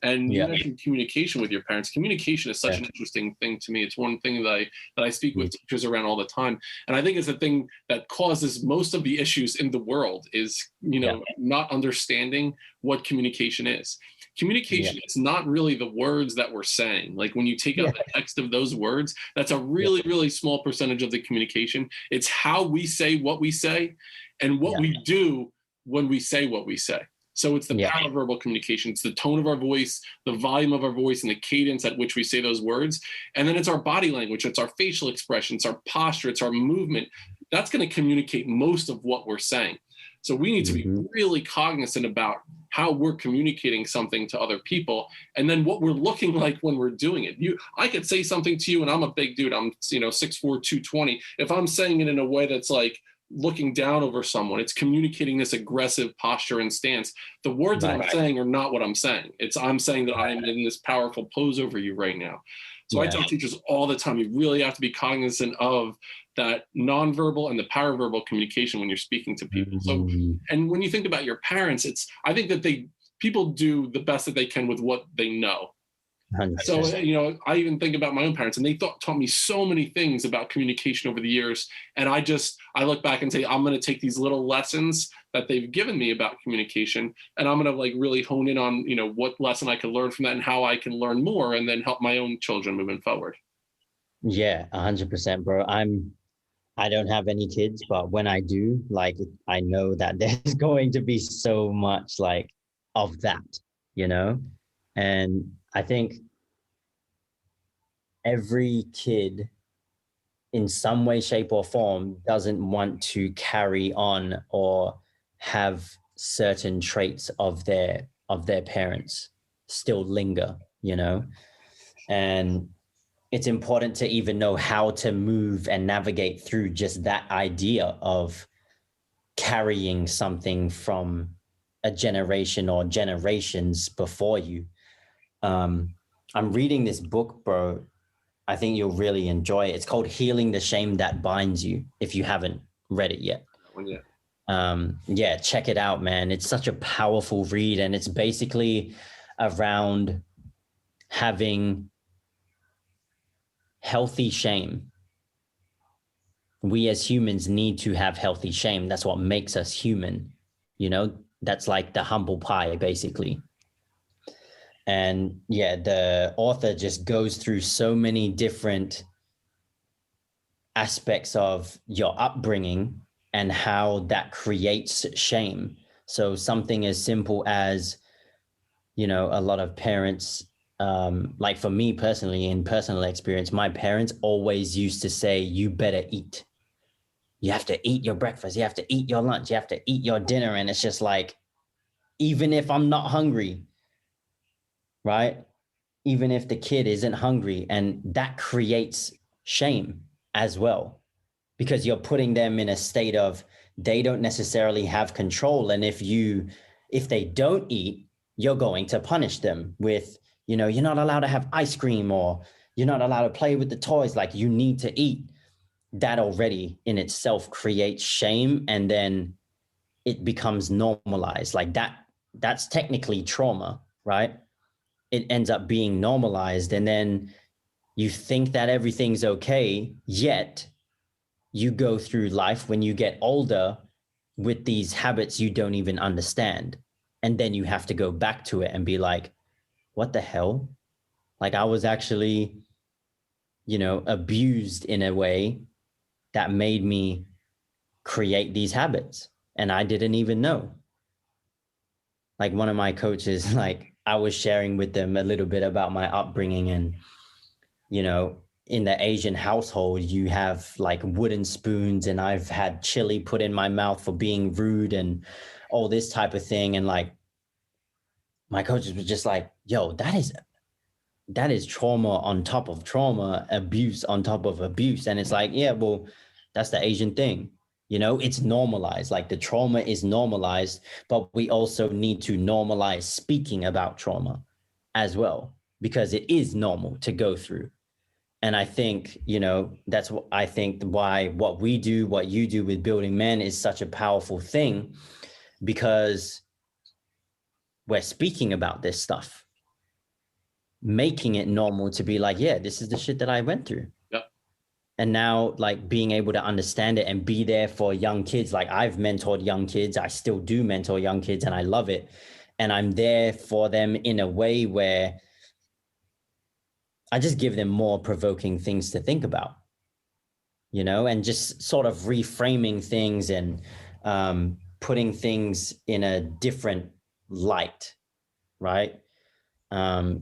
And you mentioned communication with your parents. Communication is such an interesting thing to me. It's one thing that I speak with teachers around all the time. And I think it's the thing that causes most of the issues in the world is, you know, not understanding what communication is. Communication is not really the words that we're saying. Like when you take out the text of those words, that's a really, really small percentage of the communication. It's how we say what we say and what we do when we say what we say. So it's the paraverbal communication. It's the tone of our voice, the volume of our voice, and the cadence at which we say those words. And then it's our body language. It's our facial expression. It's our posture. It's our movement. that's going to communicate most of what we're saying. So we need to be really cognizant about how we're communicating something to other people, and then what we're looking like when we're doing it. I could say something to you, and I'm a big dude. I'm 6'4", 220. If I'm saying it in a way that's like looking down over someone, it's communicating this aggressive posture and stance. The words that I'm saying are not what I'm saying. I'm saying that I am in this powerful pose over you right now. So I tell teachers all the time, you really have to be cognizant of that nonverbal and the paraverbal communication when you're speaking to people. So, and when you think about your parents, I think that people do the best that they can with what they know. 100%. So, I even think about my own parents, and they taught me so many things about communication over the years. And I look back and say, I'm going to take these little lessons that they've given me about communication, and I'm going to like really hone in on, what lesson I can learn from that and how I can learn more and then help my own children moving forward. Yeah, 100%, bro. I don't have any kids, but when I do, like, I know that there's going to be so much like of that, and I think every kid in some way, shape, or form doesn't want to carry on or have certain traits of their parents still linger, and it's important to even know how to move and navigate through just that idea of carrying something from a generation or generations before you. I'm reading this book, bro. I think you'll really enjoy it. It's called Healing the Shame That Binds You, if you haven't read it yet. Yeah, check it out, man. It's such a powerful read, and it's basically around having healthy shame. We as humans need to have healthy shame. That's what makes us human. That's like the humble pie, basically. And yeah, the author just goes through so many different aspects of your upbringing and how that creates shame. So something as simple as, a lot of parents, like for me personally, in personal experience, my parents always used to say, you better eat. You have to eat your breakfast. You have to eat your lunch. You have to eat your dinner. And it's just like, even if I'm not hungry, right? Even if the kid isn't hungry, and that creates shame as well, because you're putting them in a state of they don't necessarily have control. And if they don't eat, you're going to punish them with, you're not allowed to have ice cream, or you're not allowed to play with the toys. Like, you need to eat. That already in itself creates shame. And then it becomes normalized. Like that's technically trauma, right? It ends up being normalized. And then you think that everything's okay, yet you go through life when you get older with these habits you don't even understand. And then you have to go back to it and be like, what the hell? Like, I was actually, abused in a way that made me create these habits, and I didn't even know. Like, one of my coaches, like, I was sharing with them a little bit about my upbringing, and, in the Asian household, you have like wooden spoons, and I've had chili put in my mouth for being rude and all this type of thing. And like, my coaches were just like, yo, that is trauma on top of trauma, abuse on top of abuse. And it's like, yeah, well, that's the Asian thing. It's normalized. Like, the trauma is normalized, but we also need to normalize speaking about trauma as well, because it is normal to go through. And I think, that's what I think why what we do, what you do with Building Men is such a powerful thing, because we're speaking about this stuff, making it normal to be like, yeah, this is the shit that I went through. Yep. And now, like, being able to understand it and be there for young kids. Like, I've mentored young kids. I still do mentor young kids, and I love it. And I'm there for them in a way where I just give them more provoking things to think about, and just sort of reframing things and putting things in a different light, right?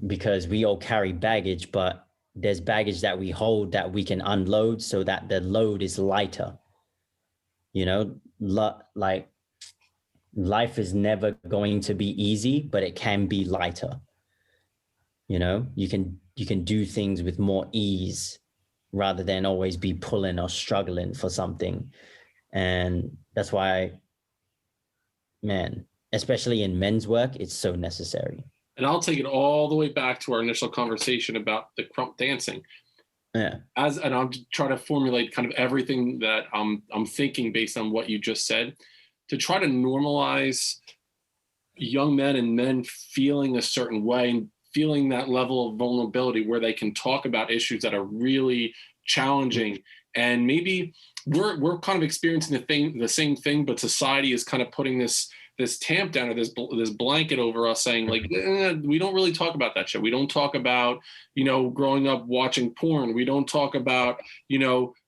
Because we all carry baggage, but there's baggage that we hold that we can unload so that the load is lighter. You know, like life is never going to be easy, but it can be lighter. You know, you can do things with more ease rather than always be pulling or struggling for something. And that's why, man, especially in men's work, it's so necessary. And I'll take it all the way back to our initial conversation about the Krump dancing. Yeah. And I'm trying to formulate kind of everything that I'm thinking based on what you just said, to try to normalize young men and men feeling a certain way and feeling that level of vulnerability where they can talk about issues that are really challenging. And maybe we're kind of experiencing the same thing, but society is kind of putting this tamp down or this blanket over us, saying like, we don't really talk about that shit. We don't talk about, growing up watching porn. We don't talk about,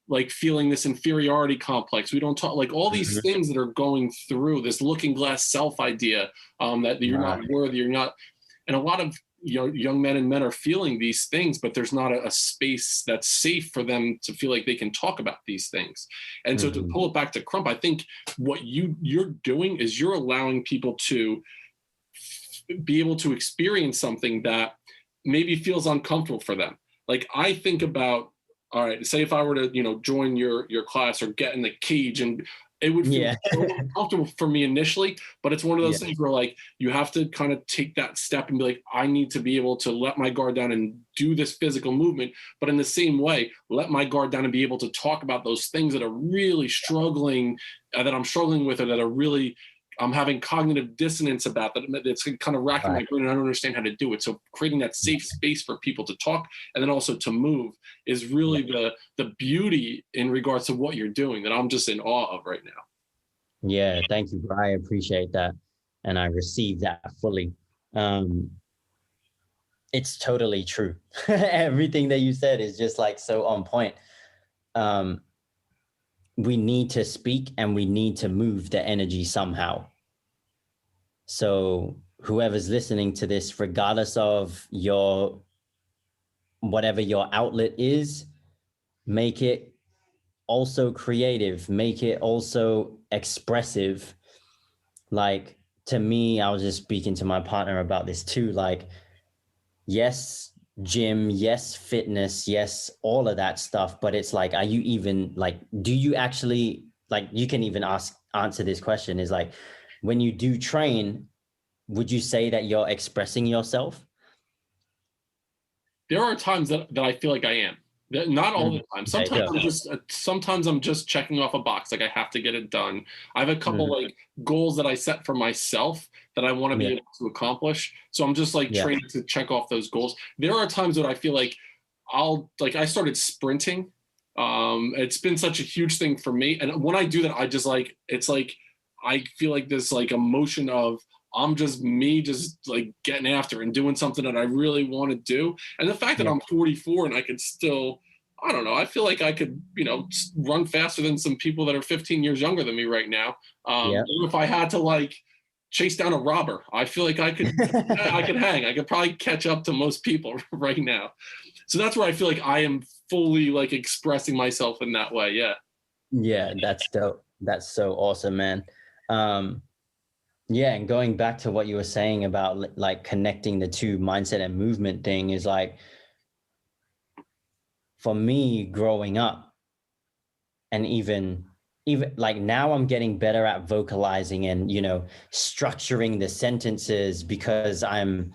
like feeling this inferiority complex. We don't talk like all these things that are going through this looking glass self idea, that you're not worthy, you're not. And a lot of young men and men are feeling these things, but there's not a space that's safe for them to feel like they can talk about these things. And so to pull it back to Krump, I think what you're doing is you're allowing people to be able to experience something that maybe feels uncomfortable for them. Like I think about, all right, say if I were to, join your class or get in the cage, and it would feel so uncomfortable for me initially, but it's one of those things where like you have to kind of take that step and be like, I need to be able to let my guard down and do this physical movement, but in the same way, let my guard down and be able to talk about those things that are really struggling, that I'm struggling with, or that are really I'm having cognitive dissonance about that. It's kind of racking my brain and I don't understand how to do it. So creating that safe space for people to talk and then also to move is really the beauty in regards to what you're doing that I'm just in awe of right now. Yeah, thank you, bro. I appreciate that. And I receive that fully. It's totally true. Everything that you said is just like so on point. We need to speak and we need to move the energy somehow. So whoever's listening to this, regardless of whatever your outlet is, make it also creative, make it also expressive. Like to me, I was just speaking to my partner about this too. Like, yes, gym, yes, fitness, yes, all of that stuff. But it's like, are you even like, do you actually like, you can even answer this question is like, when you do train, would you say that you're expressing yourself? There are times that I feel like I am. Not all the time. Sometimes I'm just checking off a box. Like I have to get it done. I have a couple like goals that I set for myself that I want to be able to accomplish. So I'm just like training to check off those goals. There are times that I feel like I started sprinting. It's been such a huge thing for me. And when I do that, I just like, it's like, I feel like this like emotion of, I'm just me just like getting after and doing something that I really want to do. And the fact that I'm 44 and I could still, I don't know, I feel like I could, run faster than some people that are 15 years younger than me right now. If I had to like chase down a robber, I feel like I could hang. I could probably catch up to most people right now. So that's where I feel like I am fully like expressing myself in that way. Yeah. Yeah, that's dope. That's so awesome, man. Yeah, and going back to what you were saying about like connecting the two mindset and movement thing is like, for me growing up, and even like now I'm getting better at vocalizing and, structuring the sentences because I'm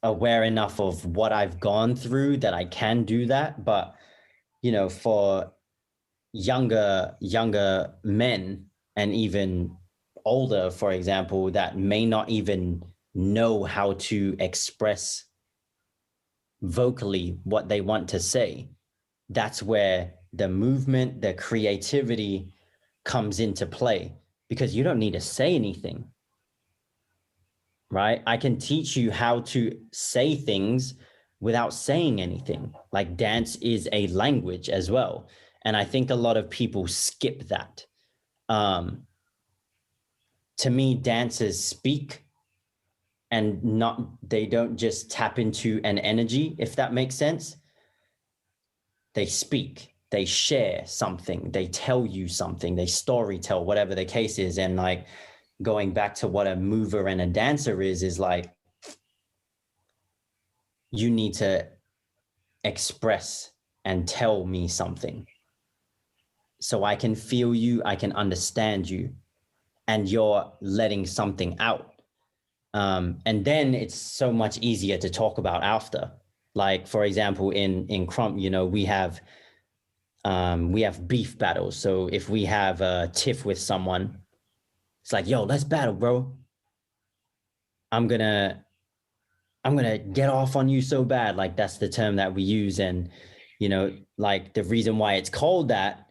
aware enough of what I've gone through that I can do that. But, for younger men and even older, for example, that may not even know how to express vocally what they want to say, that's where the movement, the creativity comes into play, because you don't need to say anything, right? I can teach you how to say things without saying anything. Like dance is a language as well. And I think a lot of people skip that. To me, dancers speak and they don't just tap into an energy, if that makes sense. They speak. they share something, they tell you something, they story tell, whatever the case is. And like going back to what a mover and a dancer is like, you need to express and tell me something so I can feel you, I can understand you, and you're letting something out. And then it's so much easier to talk about after. Like, for example, in Krump, you know, we have beef battles. So if we have a tiff with someone, it's like, yo, let's battle, bro. I'm gonna get off on you so bad. Like, that's the term that we use. And, you know, like the reason why it's called that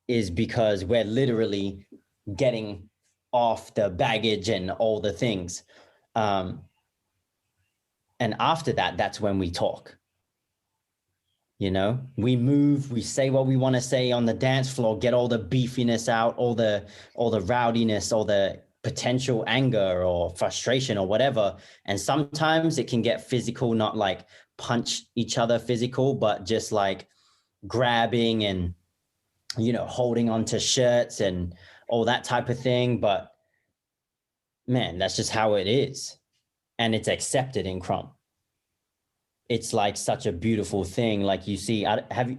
is because we're literally getting off the baggage and all the things. And after that, that's when we talk. You know, we move, we say what we want to say on the dance floor, get all the beefiness out, all the rowdiness, all the potential anger or frustration or whatever. And sometimes it can get physical, not like punch each other physical, but just like grabbing and, you know, holding onto shirts and all that type of thing. But man, that's just how it is. And it's accepted in Krump. It's like such a beautiful thing. Like you see,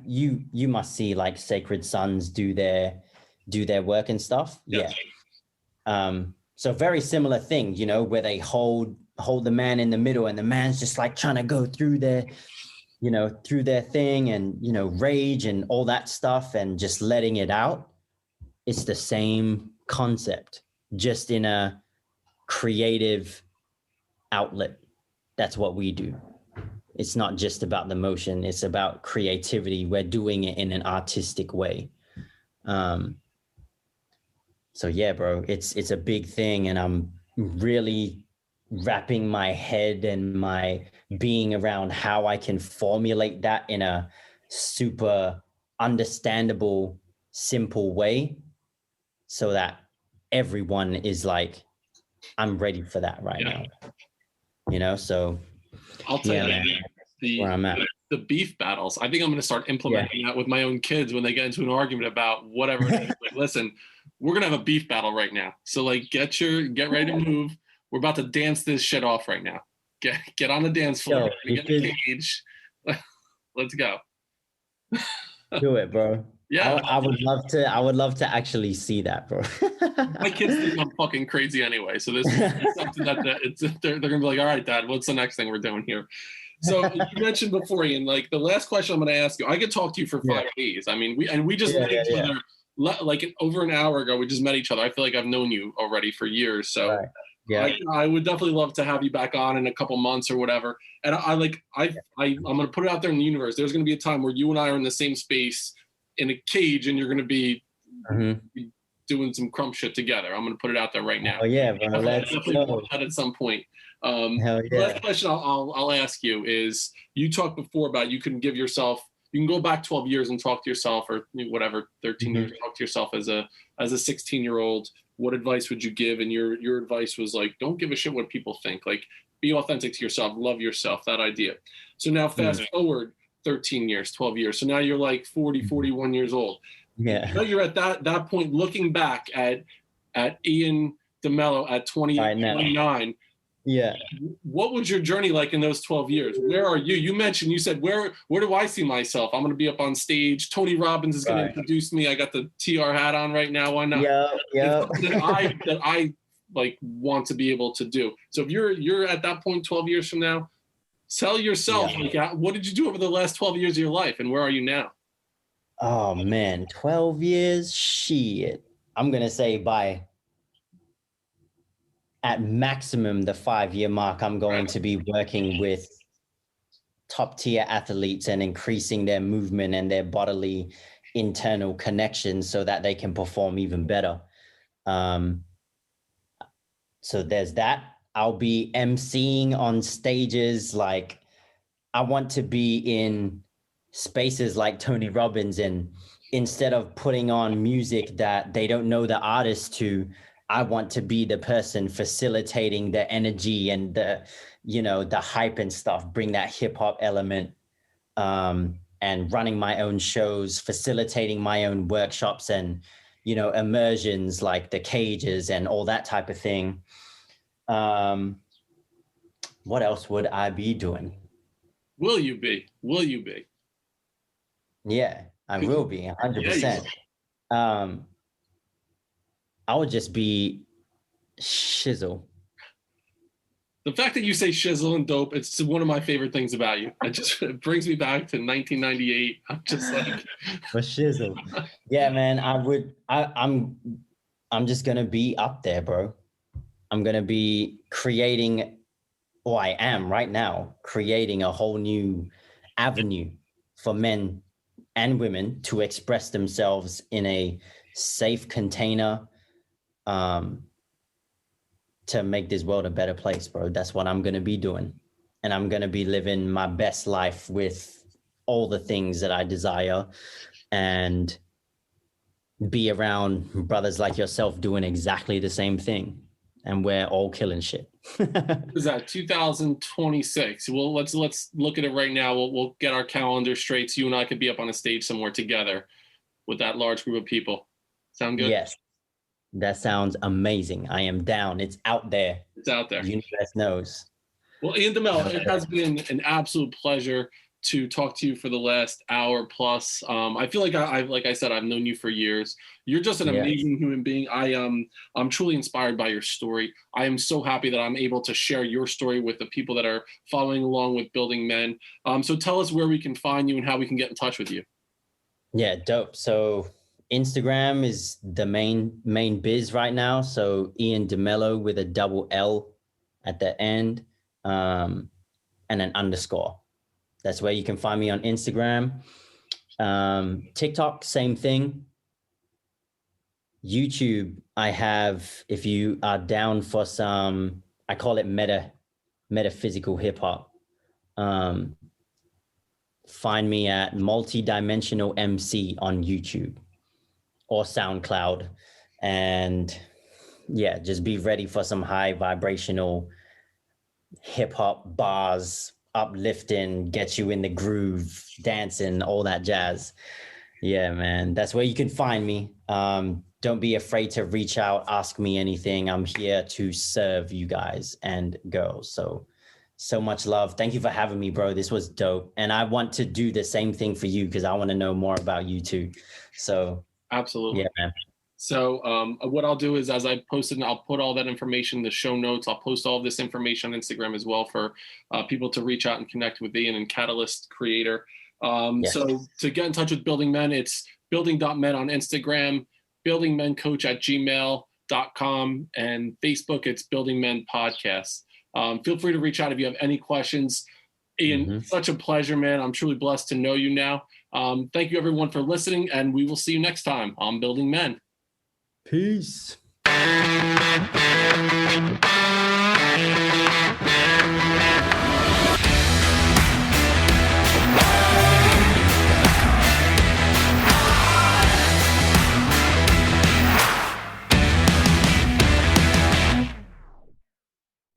you must see like Sacred Sons do their work and stuff. Yeah. So very similar thing, you know, where they hold the man in the middle and the man's just like trying to go through their thing and, you know, rage and all that stuff and just letting it out. It's the same concept, just in a creative outlet. That's what we do. It's not just about the motion. It's about creativity. We're doing it in an artistic way. So yeah, bro, it's a big thing. And I'm really wrapping my head and my being around how I can formulate that in a super understandable, simple way so that everyone is like, I'm ready for that right now. You know, so I'll tell you, where I'm at. The beef battles, I think I'm going to start implementing that with my own kids when they get into an argument about whatever it is. Like, listen, we're going to have a beef battle right now. So like, get ready to move. We're about to dance this shit off right now. Get on the dance floor. Get in the cage. Let's go. Do it, bro. Yeah. I would love to actually see that, bro. My kids think I'm fucking crazy anyway. So this is something that they're going to be like, all right, Dad, what's the next thing we're doing here? So you mentioned before, Ian, like the last question I'm going to ask you, I could talk to you for 5 days. I mean, we just met each other like over an hour ago. We just met each other. I feel like I've known you already for years. So I would definitely love to have you back on in a couple months or whatever. And I'm going to put it out there in the universe. There's going to be a time where you and I are in the same space in a cage and you're going to be doing some Krump shit together. I'm going to put it out there right now. Oh yeah, bro. Let's definitely that at some point. The last question I'll ask you is, you talked before about you can go back 12 years and talk to yourself, or whatever, 13 years, talk to yourself as a 16-year-old. What advice would you give? And your advice was like, don't give a shit what people think. Like, be authentic to yourself, love yourself, that idea. So now fast forward 13 years, 12 years. So now you're like 40, 41 years old. Yeah. Now you're at that point looking back at Ian Demello at 29. Yeah. What was your journey like in those 12 years? Where are you? You said, where do I see myself? I'm going to be up on stage. Tony Robbins is going to introduce me. I got the TR hat on right now. Why not? Yeah. that I like want to be able to do. So if you're at that point 12 years from now, tell yourself, like, what did you do over the last 12 years of your life, and where are you now? Oh man, 12 years, shit. I'm going to say at maximum the 5-year mark, I'm going to be working with top tier athletes and increasing their movement and their bodily internal connections so that they can perform even better. So there's that. I'll be emceeing on stages. Like, I want to be in spaces like Tony Robbins, and instead of putting on music that they don't know the artist to, I want to be the person facilitating the energy and the hype and stuff, bring that hip hop element. and running my own shows, facilitating my own workshops and, immersions like the cages and all that type of thing. What else would I be doing? Will you be? Will you be? Yeah, I will be 100%. I would just be shizzle. The fact that you say shizzle and dope, it's one of my favorite things about you. It brings me back to 1998. I'm just like, for shizzle. Yeah, man, I'm just gonna be up there, bro. I'm gonna be creating, or I am right now creating a whole new avenue for men and women to express themselves in a safe container, to make this world a better place, bro. That's what I'm gonna be doing. And I'm gonna be living my best life with all the things that I desire and be around brothers like yourself doing exactly the same thing. And we're all killing shit. Is that 2026? Well, let's look at it right now. We'll get our calendar straight so you and I could be up on a stage somewhere together with that large group of people. Sound good? Yes. That sounds amazing. I am down. It's out there. It's out there. The universe knows. Well, Ian Demello, it has been an absolute pleasure to talk to you for the last hour plus. I feel like like I said, I've known you for years. You're just an amazing human being. I'm truly inspired by your story. I am so happy that I'm able to share your story with the people that are following along with Building Men. So tell us where we can find you and how we can get in touch with you. Yeah, dope. So Instagram is the main biz right now. So Ian Demello with a double L at the end, and an underscore. That's where you can find me on Instagram. TikTok, same thing. YouTube, I have, if you are down for some, I call it metaphysical hip hop. Find me at multidimensional MC on YouTube or SoundCloud. And yeah, just be ready for some high vibrational hip hop bars, uplifting, get you in the groove, dancing, all that jazz. Yeah, man, that's where you can find me. Don't be afraid to reach out, ask me anything. I'm here to serve you guys and girls. So much love. Thank you for having me, bro. This was dope. And I want to do the same thing for you because I want to know more about you too. So absolutely. Yeah, man. So what I'll do is, as I posted, I'll put all that information in the show notes. I'll post all of this information on Instagram as well for people to reach out and connect with Ian and Catalyst Creator. Yes. So to get in touch with Building Men, it's building.men on Instagram, buildingmencoach@gmail.com, and Facebook, it's Building Men Podcast. Feel free to reach out if you have any questions. Ian, such a pleasure, man. I'm truly blessed to know you now. Thank you, everyone, for listening, and we will see you next time on Building Men. Peace.